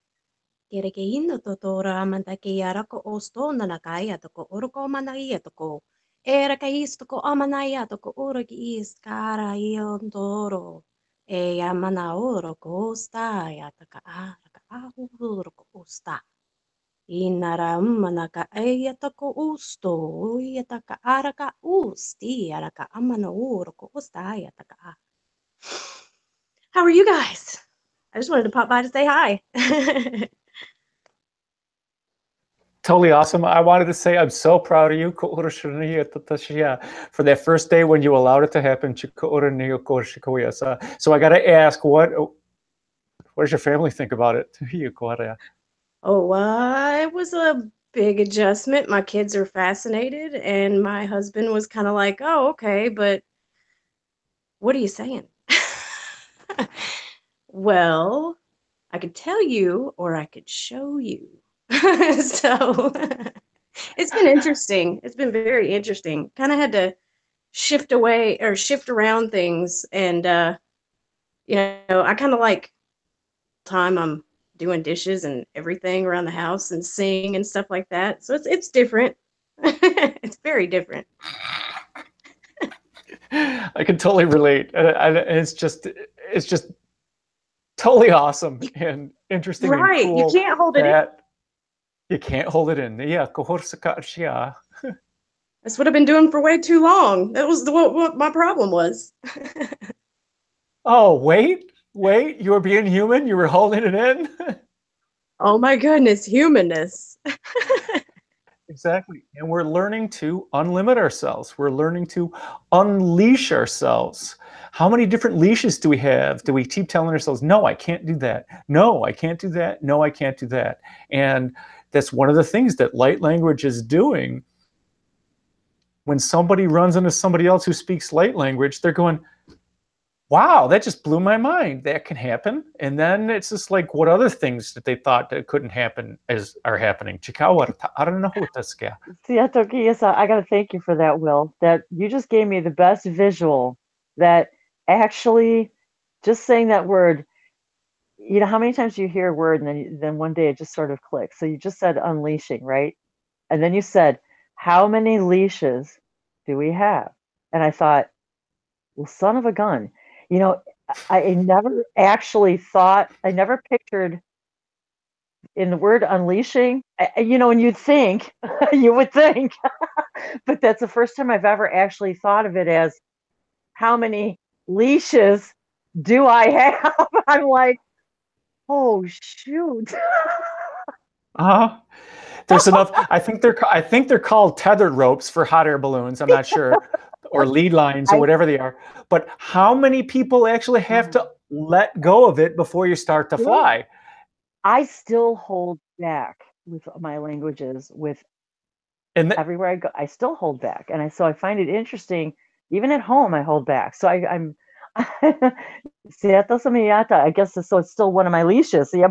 Kerekeino totora amantakia ko osto na nakaya to ko urko manaya to ko. Era kaisto ko amanaya to ko urki is kara ion toro. E amana oro ko sta ya taka uro ko usta. Inaram manaka e to ko usto ya taka araka usti araka amana oro ko usta ya taka. How are you guys? I just wanted to pop by to say hi. Totally awesome. I wanted to say I'm so proud of you for that first day when you allowed it to happen. So I got to ask, what does your family think about it? Oh, it was a big adjustment. My kids are fascinated, and my husband was kind of like, oh, okay, but what are you saying? Well, I could tell you, or I could show you. So it's been interesting. It's been very interesting. Kind of had to shift around things. And, I kind of like time I'm doing dishes and everything around the house and sing and stuff like that. So it's different. It's very different. I can totally relate. And it's just totally awesome and interesting and cool. You can't hold it in. You can't hold it in. Yeah. That's what I've been doing for way too long. That was what my problem was. Oh, wait, you were being human? You were holding it in? Oh my goodness, humanness. Exactly. And we're learning to unlimit ourselves. We're learning to unleash ourselves. How many different leashes do we have? Do we keep telling ourselves, no, I can't do that. No, I can't do that. No, I can't do that. And that's one of the things that light language is doing. When somebody runs into somebody else who speaks light language, they're going, wow, that just blew my mind. That can happen. And then it's just like, what other things that they thought that couldn't happen are happening. I don't know what that's. Yes, I got to thank you for that, Will. That you just gave me the best visual that actually just saying that word, how many times you hear a word and then one day it just sort of clicks. So you just said unleashing, right? And then you said, how many leashes do we have? And I thought, well, son of a gun. I never actually thought, I never pictured in the word unleashing, and you would think, but that's the first time I've ever actually thought of it as how many leashes do I have? I'm like, oh, shoot. There's enough. I think they're called tethered ropes for hot air balloons. I'm not sure. Or lead lines or whatever they are. But how many people actually have to let go of it before you start to fly? I still hold back with my languages with And everywhere I go, I still hold back. And so I find it interesting. Even at home, I hold back. So I'm Cierto samiyata. I guess so. It's still one of my leashes. So hey,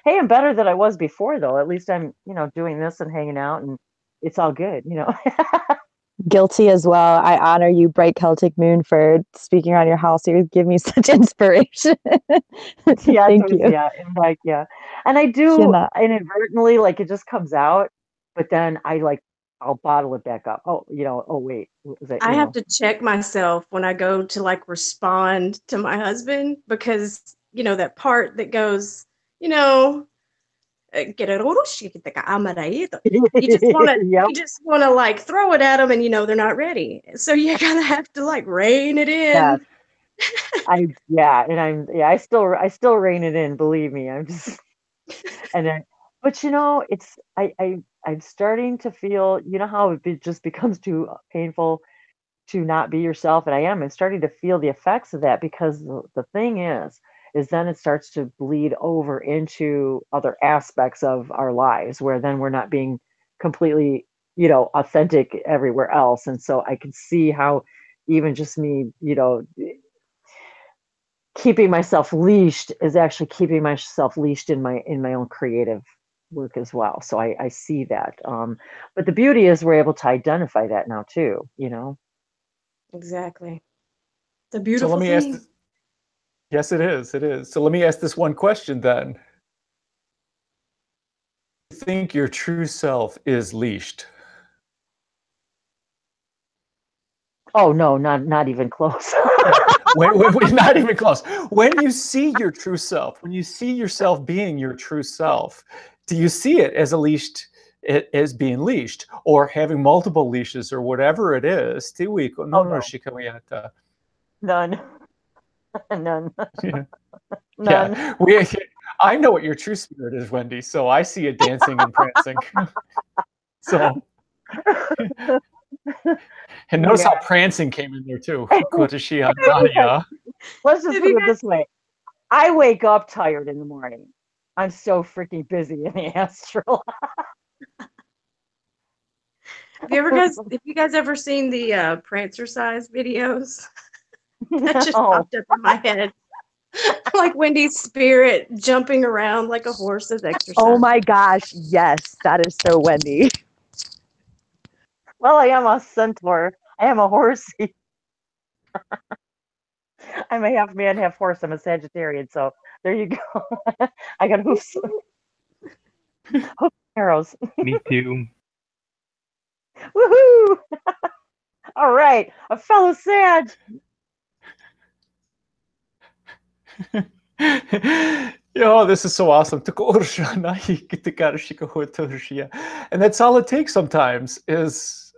I'm better than I was before, though. At least I'm, doing this and hanging out, and it's all good, Guilty as well. I honor you, Bright Celtic Moon, for speaking around your house. You give me such inspiration. Yeah, Thank you. Yeah, and and I do Hina. inadvertently, like it just comes out, but then I'll bottle it back up. Oh, oh wait, I have to check myself when I go to like respond to my husband, because that part that goes, you just want to Yep. like throw it at them, and they're not ready, so you kind of have to like rein it in. Yes. I still rein it in, believe me. I'm just and then but it's I'm starting to feel, how it just becomes too painful to not be yourself, and I'm starting to feel the effects of that, because the thing is then it starts to bleed over into other aspects of our lives, where then we're not being completely, authentic everywhere else. And so I can see how even just me, keeping myself leashed is actually keeping myself leashed in my own creative work as well. So I see that. But the beauty is we're able to identify that now too, Exactly. It's a So beautiful let me thing. ask. Yes, it is. It is. So let me ask this one question then. Do you think your true self is leashed? Oh no, not even close. Wait, not even close. When you see your true self, when you see yourself being your true self, do you see it as as being leashed, or having multiple leashes, or whatever it is? No. None. None. Yeah. None. Yeah. I know what your true spirit is, Wendy. So I see it dancing and prancing. So, and notice how prancing came in there too. Let's just put it this way. I wake up tired in the morning. I'm so freaking busy in the astral. Have you guys ever seen the prancercise videos? That just popped up in my head. Like Wendy's spirit jumping around like a horse as exercise. Oh my gosh, yes, that is so Wendy. Well, I am a centaur. I am a horsey. I'm a half man, half horse. I'm a Sagittarian, so there you go. I got hoofs. Hoof arrows. Me too. Woohoo! All right, a fellow Sag. This is so awesome. And that's all it takes sometimes, is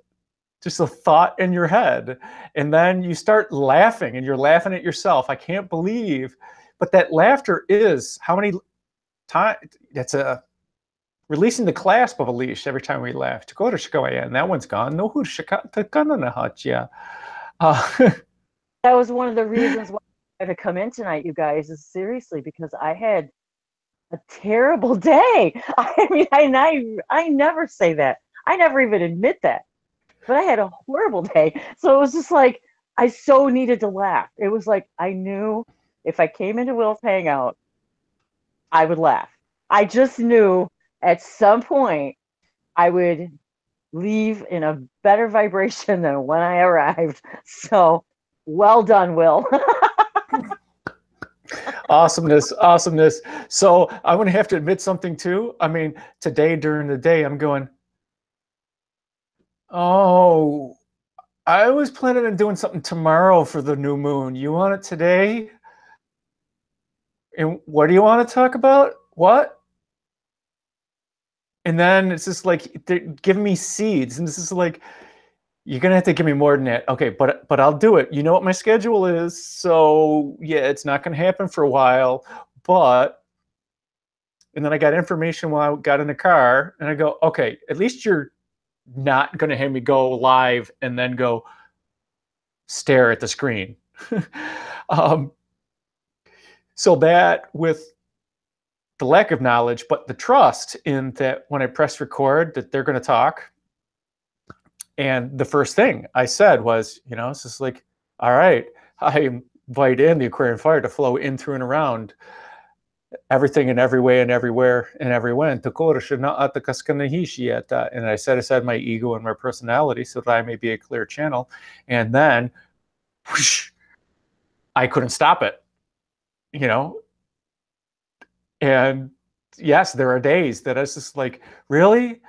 just a thought in your head. And then you start laughing, and you're laughing at yourself. I can't believe. But that laughter is how many times? That's releasing the clasp of a leash every time we laugh. And that one's gone. That was one of the reasons why I had to come in tonight, you guys, is seriously because I had a terrible day. I mean, I never say that. I never even admit that. But I had a horrible day. So it was just like, I so needed to laugh. It was like, I knew if I came into Will's Hangout, I would laugh. I just knew at some point I would leave in a better vibration than when I arrived. So well done, Will. Awesomeness. So I'm going to have to admit something too. I mean, today during the day, I'm going, oh, I was planning on doing something tomorrow for the new moon. You want it today? And what do you want to talk about? What? And then it's just like, they're giving me seeds. And this is like, you're going to have to give me more than that. Okay, but I'll do it. You know what my schedule is. So yeah, it's not going to happen for a while. But, and then I got information while I got in the car, and I go, okay, at least you're not going to have me go live and then go stare at the screen. So that with the lack of knowledge, but the trust in that when I press record that they're going to talk. And the first thing I said was, you know, it's just like, all right, I invite in the Aquarian fire to flow in, through, and around everything in every way and everywhere and everywhere. And I set aside my ego and my personality so that I may be a clear channel. And then whoosh, I couldn't stop it, you know. And yes, there are days that I was just like, really?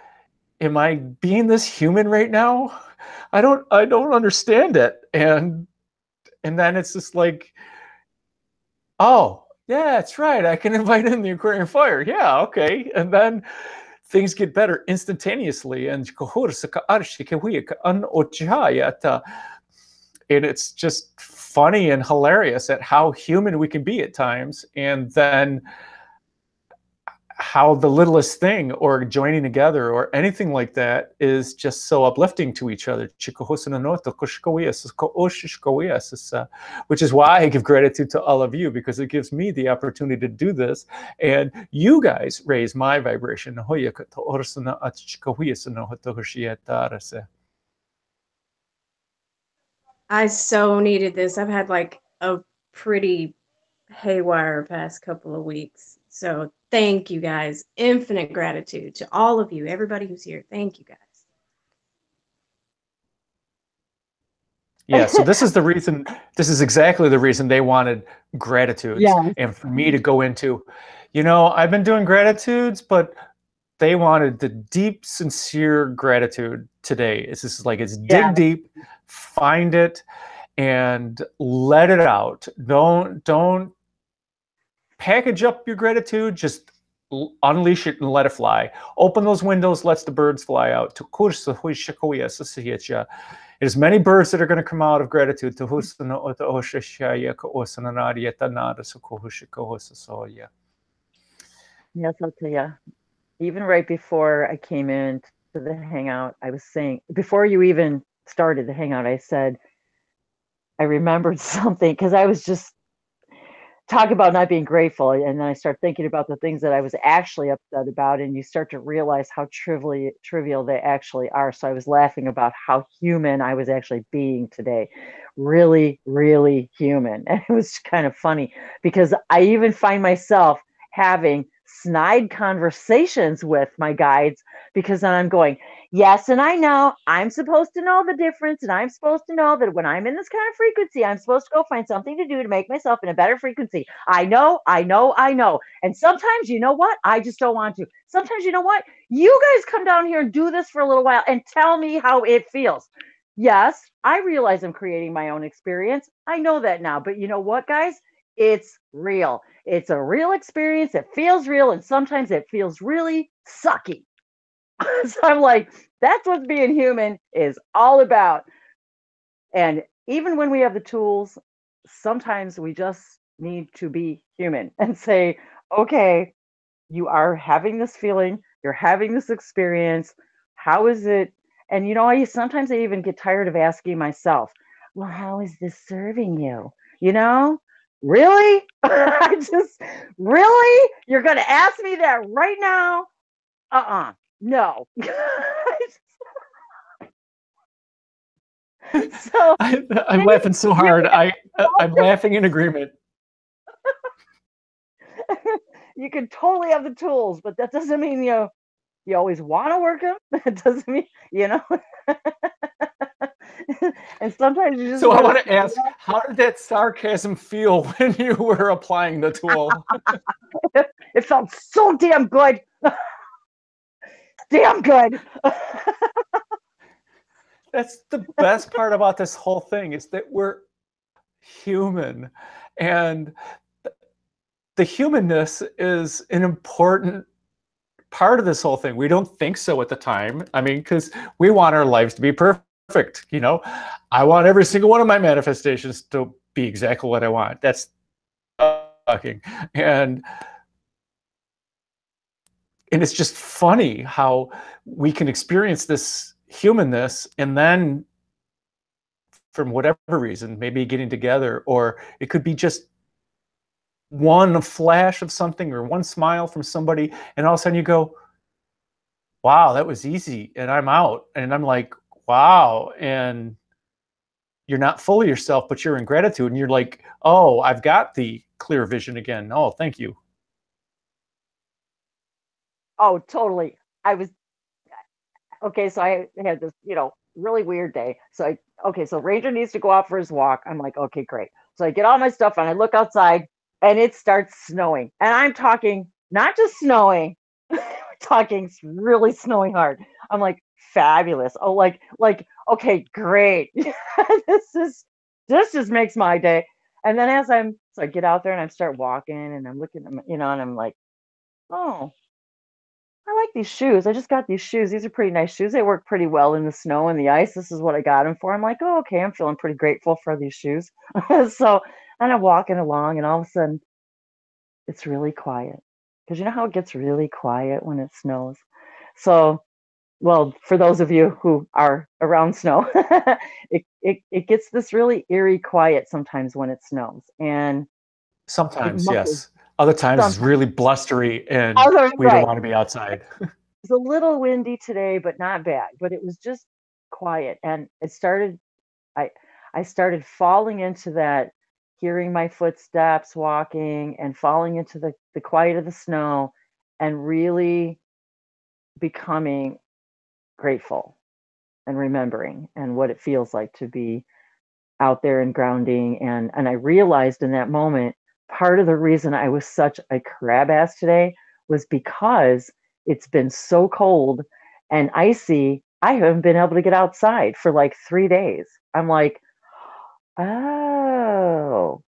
Am I being this human right now? I don't understand it. And then it's just like, oh, yeah, that's right. I can invite in the Aquarian fire. Yeah, okay. And then things get better instantaneously. And it's just funny and hilarious at how human we can be at times. And then how the littlest thing or joining together or anything like that is just so uplifting to each other. Which is why I give gratitude to all of you, because it gives me the opportunity to do this. And you guys raise my vibration. I so needed this. I've had like a pretty haywire past couple of weeks. So thank you guys. Infinite gratitude to all of you, everybody who's here. Thank you guys. Yeah, so this is the reason, this is exactly the reason they wanted gratitudes. Yeah. And for me to go into, you know, I've been doing gratitudes, but they wanted the deep, sincere gratitude today. It's just like, it's dig deep, find it, and let it out. Don't package up your gratitude, just unleash it and let it fly. Open those windows, let the birds fly out. There's many birds that are going to come out of gratitude. Yes, I'll tell you. Even right before I came in to the hangout, I was saying, before you even started the hangout, I said, I remembered something, because I was just talking about not being grateful. And then I start thinking about the things that I was actually upset about, and you start to realize how trivial they actually are. So I was laughing about how human I was actually being today. Really, really human. And it was kind of funny, because I even find myself having snide conversations with my guides, because then I'm going, yes, and I know I'm supposed to know the difference, and I'm supposed to know that when I'm in this kind of frequency, I'm supposed to go find something to do to make myself in a better frequency. I know. And sometimes, you know what? I just don't want to. Sometimes, you know what? You guys come down here and do this for a little while and tell me how it feels. Yes, I realize I'm creating my own experience. I know that now. But you know what, guys? It's real. It's a real experience. It feels real. And sometimes it feels really sucky. So I'm like, that's what being human is all about. And even when we have the tools, sometimes we just need to be human and say, okay, you are having this feeling, you're having this experience. How is it? And you know, sometimes I even get tired of asking myself, well, how is this serving you? You know, really? Really? You're going to ask me that right now? No. So I'm laughing so hard. I'm laughing in agreement. You can totally have the tools, but that doesn't mean you always want to work them. It doesn't mean, you know. And sometimes you just. So I want to ask, how did that sarcasm feel when you were applying the tool? It felt so damn good. Damn good. That's the best part about this whole thing, is that we're human, and the humanness is an important part of this whole thing. We don't think so at the time. I mean, because we want our lives to be perfect. You know, I want every single one of my manifestations to be exactly what I want. That's fucking. And it's just funny how we can experience this humanness, and then from whatever reason, maybe getting together, or it could be just one flash of something or one smile from somebody, and all of a sudden you go, wow, that was easy, and I'm out. And I'm like, wow. And you're not full of yourself, but you're in gratitude, and you're like, oh, I've got the clear vision again. Oh, thank you. Oh, totally. I was okay. So I had this, really weird day. So so Ranger needs to go out for his walk. I'm like, okay, great. So I get all my stuff and I look outside and it starts snowing. And I'm talking not just snowing, talking really snowing hard. I'm like, fabulous. Oh, okay, great. This just makes my day. And then so I get out there and I start walking and I'm looking at and I'm like, oh, I like these shoes. I just got these shoes. These are pretty nice shoes. They work pretty well in the snow and the ice. This is what I got them for. I'm like, oh, okay. I'm feeling pretty grateful for these shoes. So, and I'm walking along, and all of a sudden, it's really quiet. Because you know how it gets really quiet when it snows? So, well, for those of you who are around snow, it gets this really eerie quiet sometimes when it snows. And sometimes, yes. Other times it's really blustery and we don't want to be outside. It's a little windy today, but not bad. But it was just quiet. And I started falling into that, hearing my footsteps walking and falling into the quiet of the snow and really becoming grateful and remembering and what it feels like to be out there and grounding. And I realized in that moment, part of the reason I was such a crab ass today was because it's been so cold and icy. I haven't been able to get outside for like 3 days. I'm like, oh,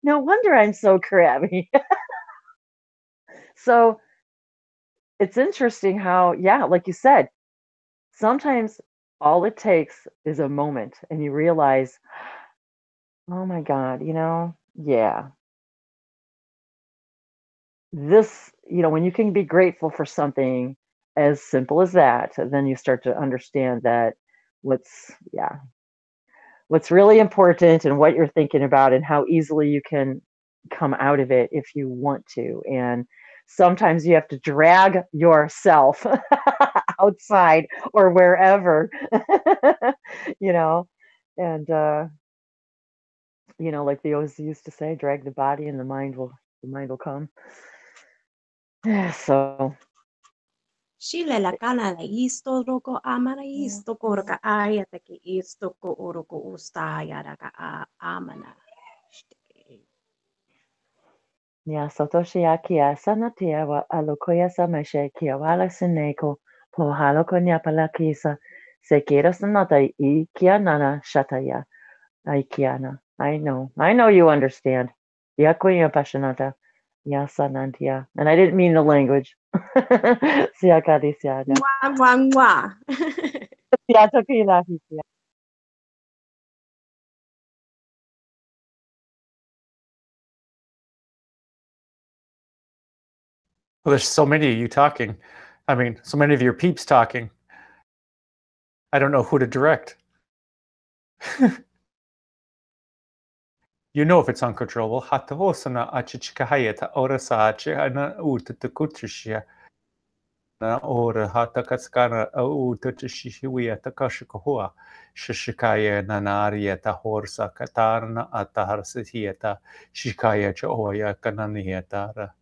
no wonder I'm so crabby. So it's interesting how, yeah, like you said, sometimes all it takes is a moment and you realize, oh my God, yeah. This, when you can be grateful for something as simple as that, then you start to understand that what's really important and what you're thinking about and how easily you can come out of it if you want to. And sometimes you have to drag yourself outside or wherever, and like they always used to say, drag the body and the mind will come. So Sille la kana la isto roko amana isto korka aya take isto ko oroko ustaya raka amana. Ya Satoshi Akia Sanatia wa Alokoya Samashe Kia Wala Seneko Po Haloko Nyapalakisa Sekira Sanata I Kianana Shataya Aikiana. I know you understand. Yakuya Pashanata. Yasanantia. And I didn't mean the language. Siakadisiada. Mwah, mwah. Well, there's so many of you talking. I mean, so many of your peeps talking. I don't know who to direct. You know if it's uncontrollable. Hatahosana achichikahayata orasa achana utatakutrishia. Na ora hatakatskana utachishiwia takashikohua. Shishikaya nanaria tahorsa katarna ataharsatieta. Shikaya choya kananietara.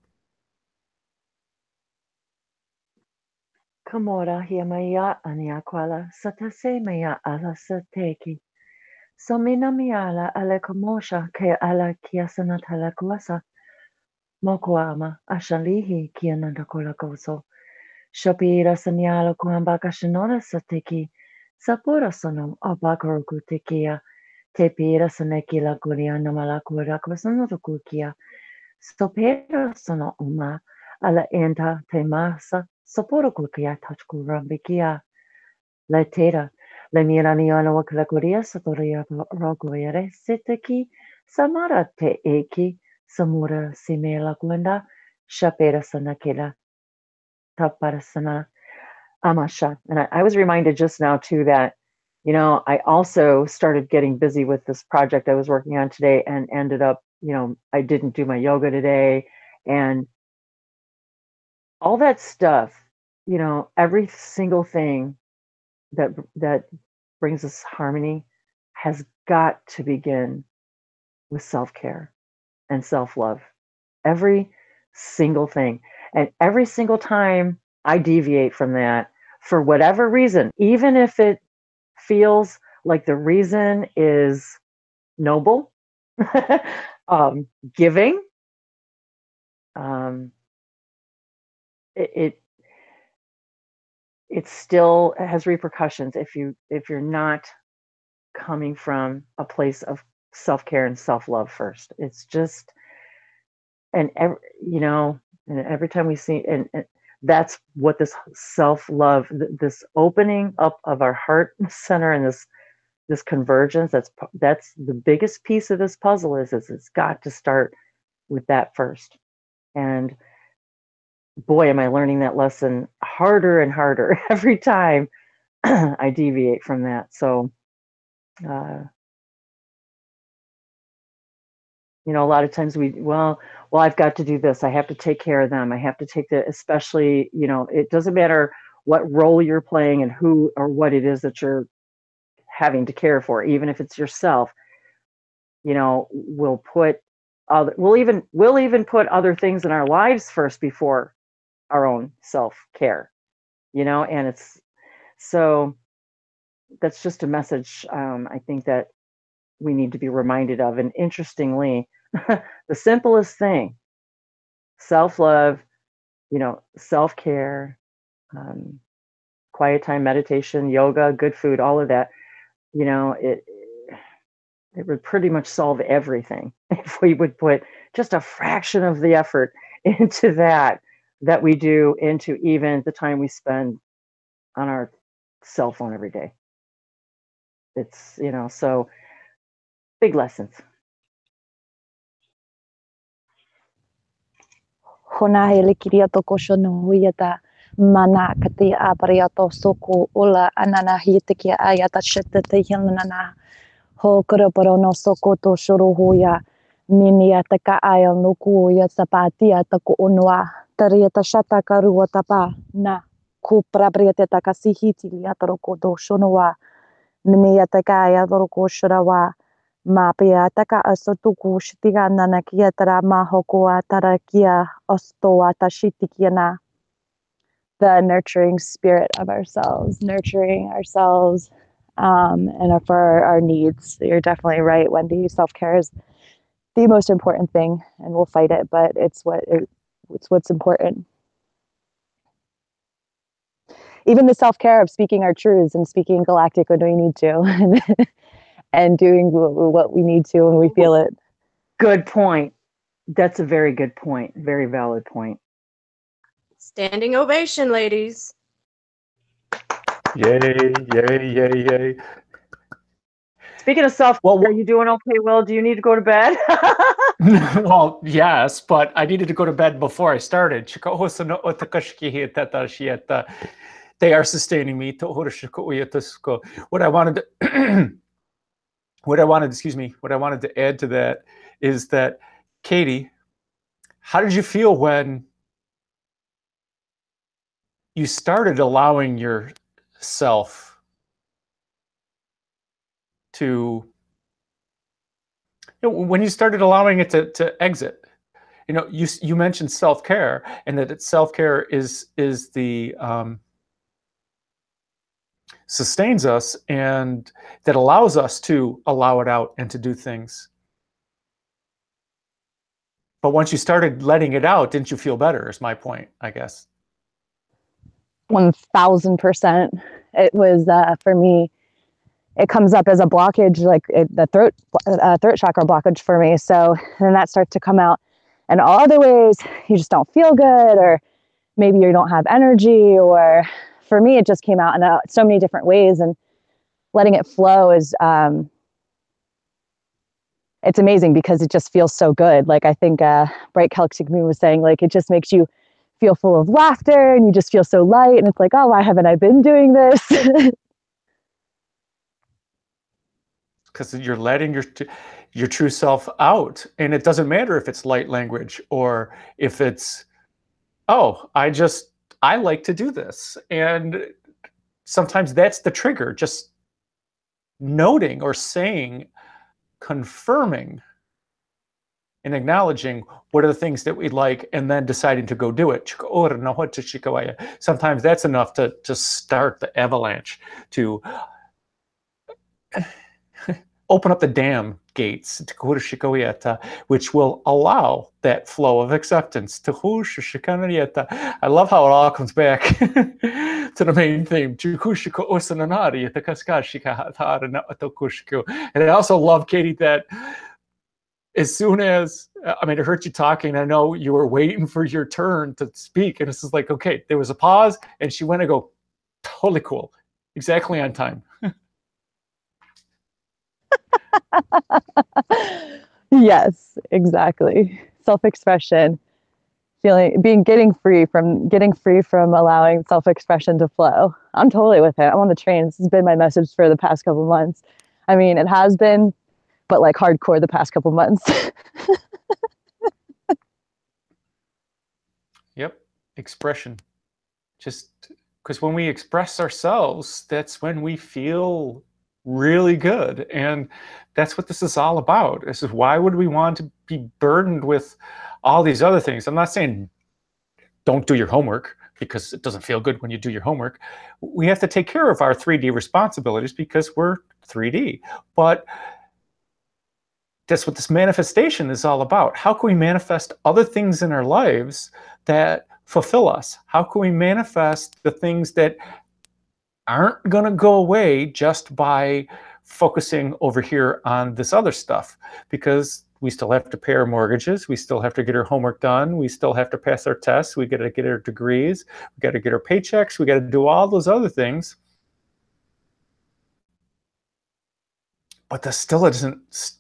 Kamora hiamaya aniakwala satase maya ala sateki. Somina miala ale komosha ke ala kiasana talakuasa. Mokoama ashalihi kianandakola koso. Shopira sanyalo kuambaka shinora sateki. Sapura sono abakoroku tekia. Tepira saneki la kuriana malakura kwasanotokukia. Stopera sono uma ala enta temasa. Sapura kukia tachkurambikia. Letera. Le miraniano wakalakuria satoria roguere seteki. Samara te eki. Samura simela gwenda. Shapera sanakela. Taparasana Amasha. And I was reminded just now too that, I also started getting busy with this project I was working on today and ended up I didn't do my yoga today, and all that stuff, every single thing that brings us harmony has got to begin with self-care and self-love. Every single thing. And every single time I deviate from that for whatever reason, even if it feels like the reason is noble, giving, it still has repercussions if you're not coming from a place of self-care and self-love first. It's just, and every time we see, and that's what this self-love, this opening up of our heart center, and this convergence, that's the biggest piece of this puzzle, is it's got to start with that first. And boy, am I learning that lesson harder and harder every time I deviate from that. So a lot of times I've got to do this. I have to take care of them. I have to take especially, it doesn't matter what role you're playing and who or what it is that you're having to care for, even if it's yourself. We'll even put other things in our lives first before our own self-care, and it's, so that's just a message I think that we need to be reminded of. And interestingly, the simplest thing, self-love, self-care, quiet time, meditation, yoga, good food, all of that, it would pretty much solve everything if we would put just a fraction of the effort into that we do into even the time we spend on our cell phone every day. It's, so big lessons. Hona hele kiria toko shono huyata mana kati apariato soko ola anana hitiki ayata shitete hilnana ho kuraparo no soko to shuru huya miniata ka ayo nuku ya sapatia tako onwa tariata shata karua tapa na kuprabriata takasihiti liatoroko do shonowa miniata ka ayatoroko shurawa Mapia taka asotuku shitiga nanakia tara mahokoa tarakia ostoa tashitikiana. The nurturing spirit of ourselves, nurturing ourselves and for our needs. You're definitely right, Wendy. Self-care is the most important thing, and we'll fight it, but it's what's important. Even the self-care of speaking our truths and speaking galactic when we need to. And doing what we need to when we feel it. Good point. That's a very good point. Very valid point. Standing ovation, ladies. Yay, yay, yay, yay. Speaking of self-care, are you doing okay, Will? Do you need to go to bed? Well, yes, but I needed to go to bed before I started. They are sustaining me. What I wanted to add to that is that, Katie, how did you feel when you started allowing yourself to, when you started allowing it to exit? You mentioned self-care, and that self-care is the sustains us, and that allows us to allow it out and to do things. But once you started letting it out, didn't you feel better, is my point, I guess. 1000%. It was, for me, it comes up as a blockage, like the throat chakra blockage for me. So then that starts to come out in all other ways. You just don't feel good, or maybe you don't have energy, or for me, it just came out in so many different ways, and letting it flow is, it's amazing because it just feels so good. Like, I think Bright Celtic Moon was saying, like, it just makes you feel full of laughter, and you just feel so light, and it's like, oh, why haven't I been doing this? because you're letting your true self out. And it doesn't matter if it's light language or if it's, oh, I like to do this. And sometimes that's the trigger, just noting or saying, confirming and acknowledging what are the things that we like, and then deciding to go do it. Sometimes that's enough to start the avalanche, to open up the dam gates, which will allow that flow of acceptance. I love how it all comes back to the main theme. And I also love, Katie, that as soon as, I mean, I heard you talking, I know you were waiting for your turn to speak, and this is like, okay, there was a pause, and she went and go, totally cool, exactly on time. Yes, exactly. Self-expression, getting free from allowing self-expression to flow. I'm totally with it. I'm on the train. This has been my message for the past couple months. I mean, it has been, but like hardcore the past couple months. Yep, expression. Just because when we express ourselves, that's when we feel really good. And that's what this is all about. This is, why would we want to be burdened with all these other things? I'm not saying don't do your homework, because it doesn't feel good when you do your homework. We have to take care of our 3D responsibilities because we're 3D. But that's what this manifestation is all about. How can we manifest other things in our lives that fulfill us? How can we manifest the things that aren't going to go away just by focusing over here on this other stuff? Because we still have to pay our mortgages, we still have to get our homework done, we still have to pass our tests, we got to get our degrees, we got to get our paychecks, we got to do all those other things. But that still isn't.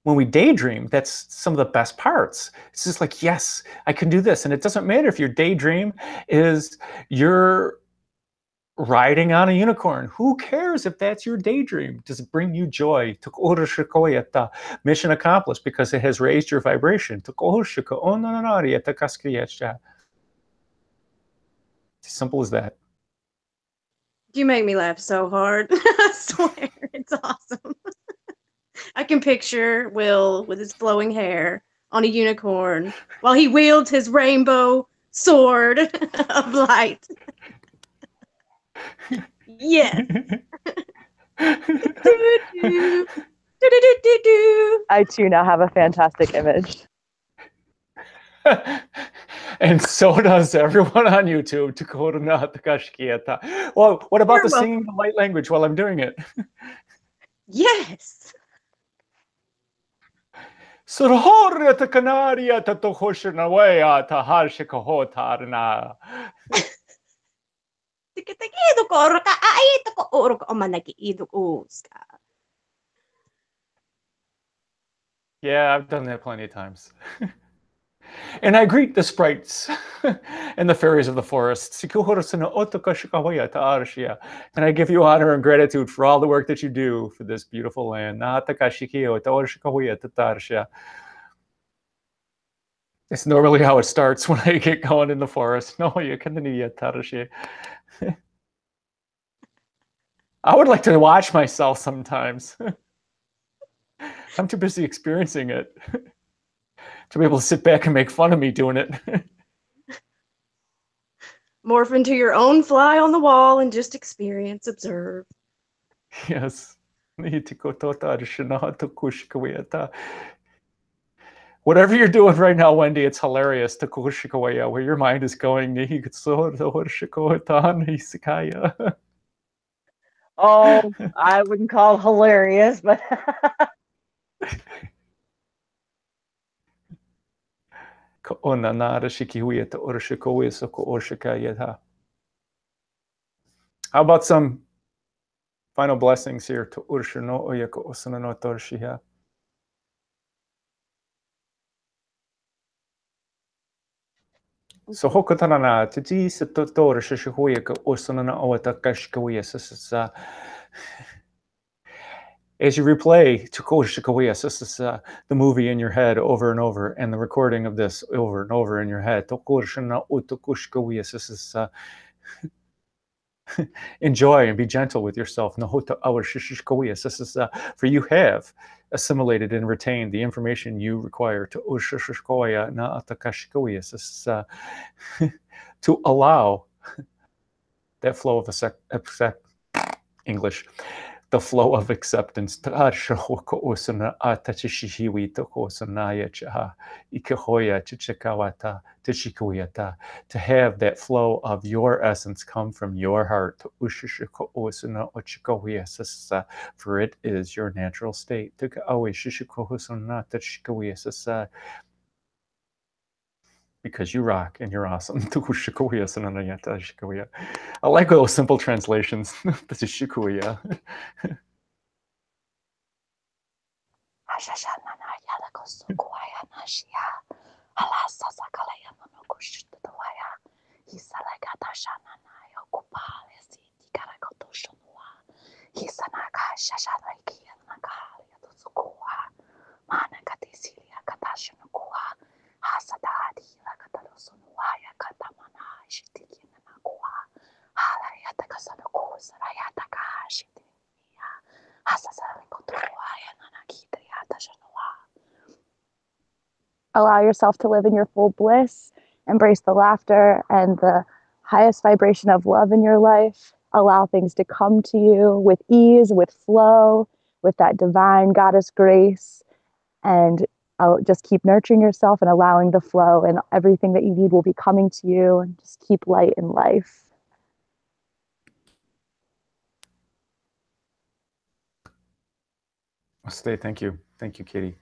When we daydream, that's some of the best parts. It's just like, yes, I can do this. And it doesn't matter if your daydream is you're riding on a unicorn. Who cares if that's your daydream? Does it bring you joy? Mission accomplished, because it has raised your vibration. It's as simple as that. You make me laugh so hard. I swear, it's awesome. I can picture Will with his flowing hair on a unicorn while he wields his rainbow sword of light. Yes. I too now have a fantastic image. And so does everyone on YouTube. Well, what about the singing the light language while I'm doing it? Yes. Surhorta Canaria Tatohoshanawea Tahashikahotarna. Yeah, I've done that plenty of times. And I greet the sprites and the fairies of the forest. And I give you honor and gratitude for all the work that you do for this beautiful land. It's normally how it starts when I get going in the forest. I would like to watch myself sometimes. I'm too busy experiencing it to be able to sit back and make fun of me doing it. Morph into your own fly on the wall and just experience, observe. Yes. Whatever you're doing right now, Wendy, it's hilarious. Where your mind is going. Oh, I wouldn't call it hilarious, but how about some final blessings here to Urshino Oyako Osanano Torshiha? So Hokotanana, Titi Satotor Shishuya Osanana Otakashkawia. As you replay this is the movie in your head over and over, and the recording of this over and over in your head. This is enjoy and be gentle with yourself. This is for you have assimilated and retained the information you require to to allow that flow of English, the flow of acceptance to have that flow of your essence come from your heart, for it is your natural state. Because you rock and you're awesome. I like those simple translations. This is Shikuya. Allow yourself to live in your full bliss, embrace the laughter and the highest vibration of love in your life. Allow things to come to you with ease, with flow, with that divine goddess grace. And just keep nurturing yourself and allowing the flow, and everything that you need will be coming to you. And just keep light in life. Stay. Thank you. Thank you, Katie.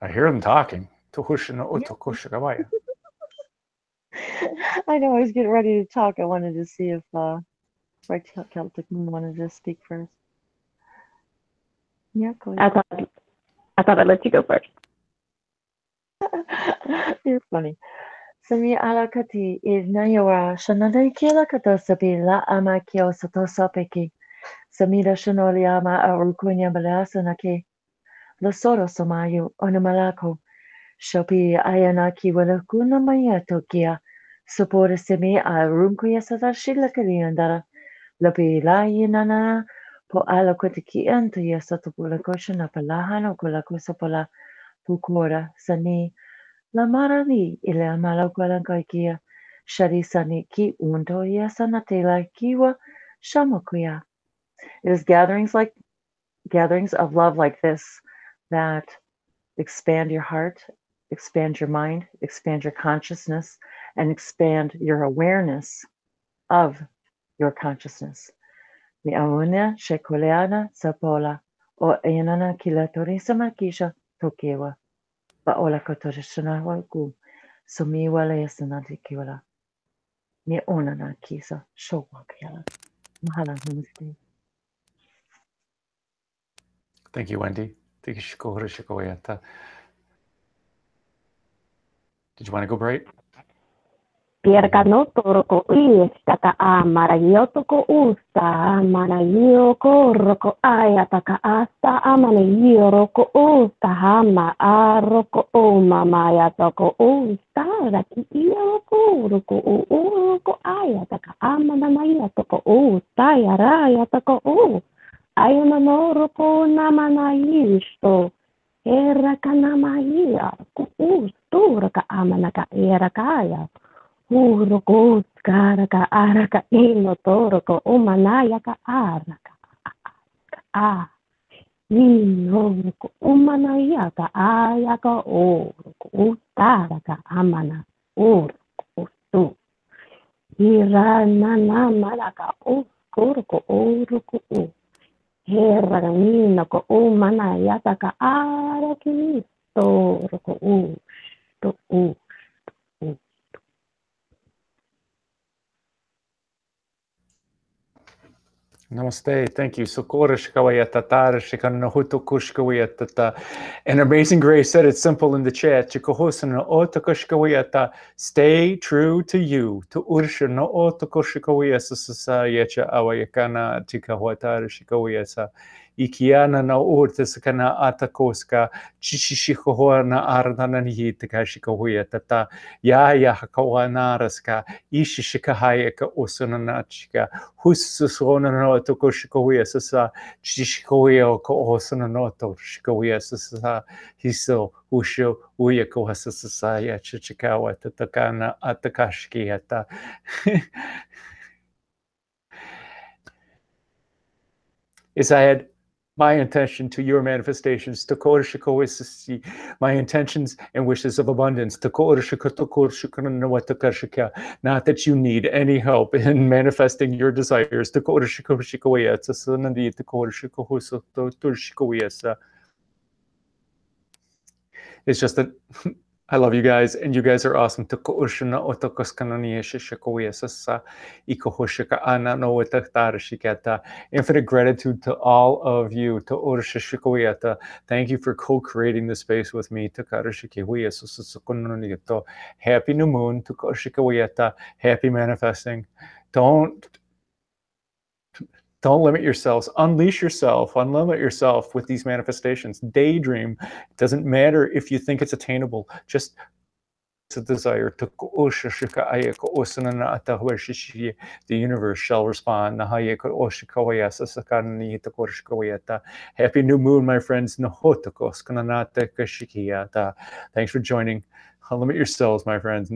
I hear them talking. I know I was getting ready to talk. I wanted to see if Right Celtic Moon wanted to speak first. Yeah, go ahead. I thought I'd let you go first. You're funny. Sami alakati idnayora shanadai kila katosabi la ama kio satosapeki. Samida shanoliama arukunya balasanaki. Losoro somayu onamalako. Shopi ayanaki walakuna maya tokia. Supporta semi arunkuya satashila kaliandara. Lapi la yinana. Po alakotiki ento yasatopula koshana palahano kulakosapola. Pukora sani. La maravi ile malakwalankakia. Sharisani ki unto yasanatela kiwa shamakuya. It is gatherings of love like this that expand your heart, expand your mind, expand your consciousness, and expand your awareness of your consciousness. Mi auna shekuleana sapola o enana kilatorisama kisha tokewa. Baola kotorishana wagu sumi wala yasanati kiwala. Mi onana kisa showakyala. Mahala namaste. Thank you, Wendy. Thank you, Shikoyata. Did you want to go, Bright? Pierga no toroko is taka a maragioto ko usta maragio ko roko ayataka asta amanagio roko usta hama aroko o mamaya toko usta raki roko roko roko ayataka amanamaya toko usta yaraya toko u ayana no roko namanayisto era kanamaya ko usto raka amanaka era kaya Uroko karaka araka ino toroko umanayaka araka a inoko umanayaka ayaka oroko utaraka amana oroko ustu iranana malaka oroko oroko u heraka inoko umanayaka ka araki toroko u Namaste. Namaste. Thank you. Sokora shikawayata tara shikana huto kushkawayata. And Amazing Grace said it's simple in the chat. Chikohosana otakoshkawayata. Stay true to you. To ursha no otakoshkawayasa sasayacha awayakana tikawatara shikawayasa. Ikiana na urtasakana atakoska. Chishishikohana ardanani tikashikawayata. Yaya hakawanaraska. Ishishikahayaka usunanachika. Hususona no to Shikoya Sasa, Chishikoya ko Osana no to Shikoya Sasa, Hiso, Usho, Uyako Hasasaya, Chichikawa, Tatakana, Atakashki Ata. Is I had my intention to your manifestations, my intentions and wishes of abundance. Not that you need any help in manifesting your desires. It's just that I love you guys, and you guys are awesome. Infinite gratitude to all of you. Thank you for co-creating the space with me. Happy new moon. Happy manifesting. Don't limit yourselves. Unleash yourself. Unlimit yourself with these manifestations. Daydream. It doesn't matter if you think it's attainable. Just a desire. The universe shall respond. Happy new moon, my friends. Thanks for joining. Unlimit yourselves, my friends.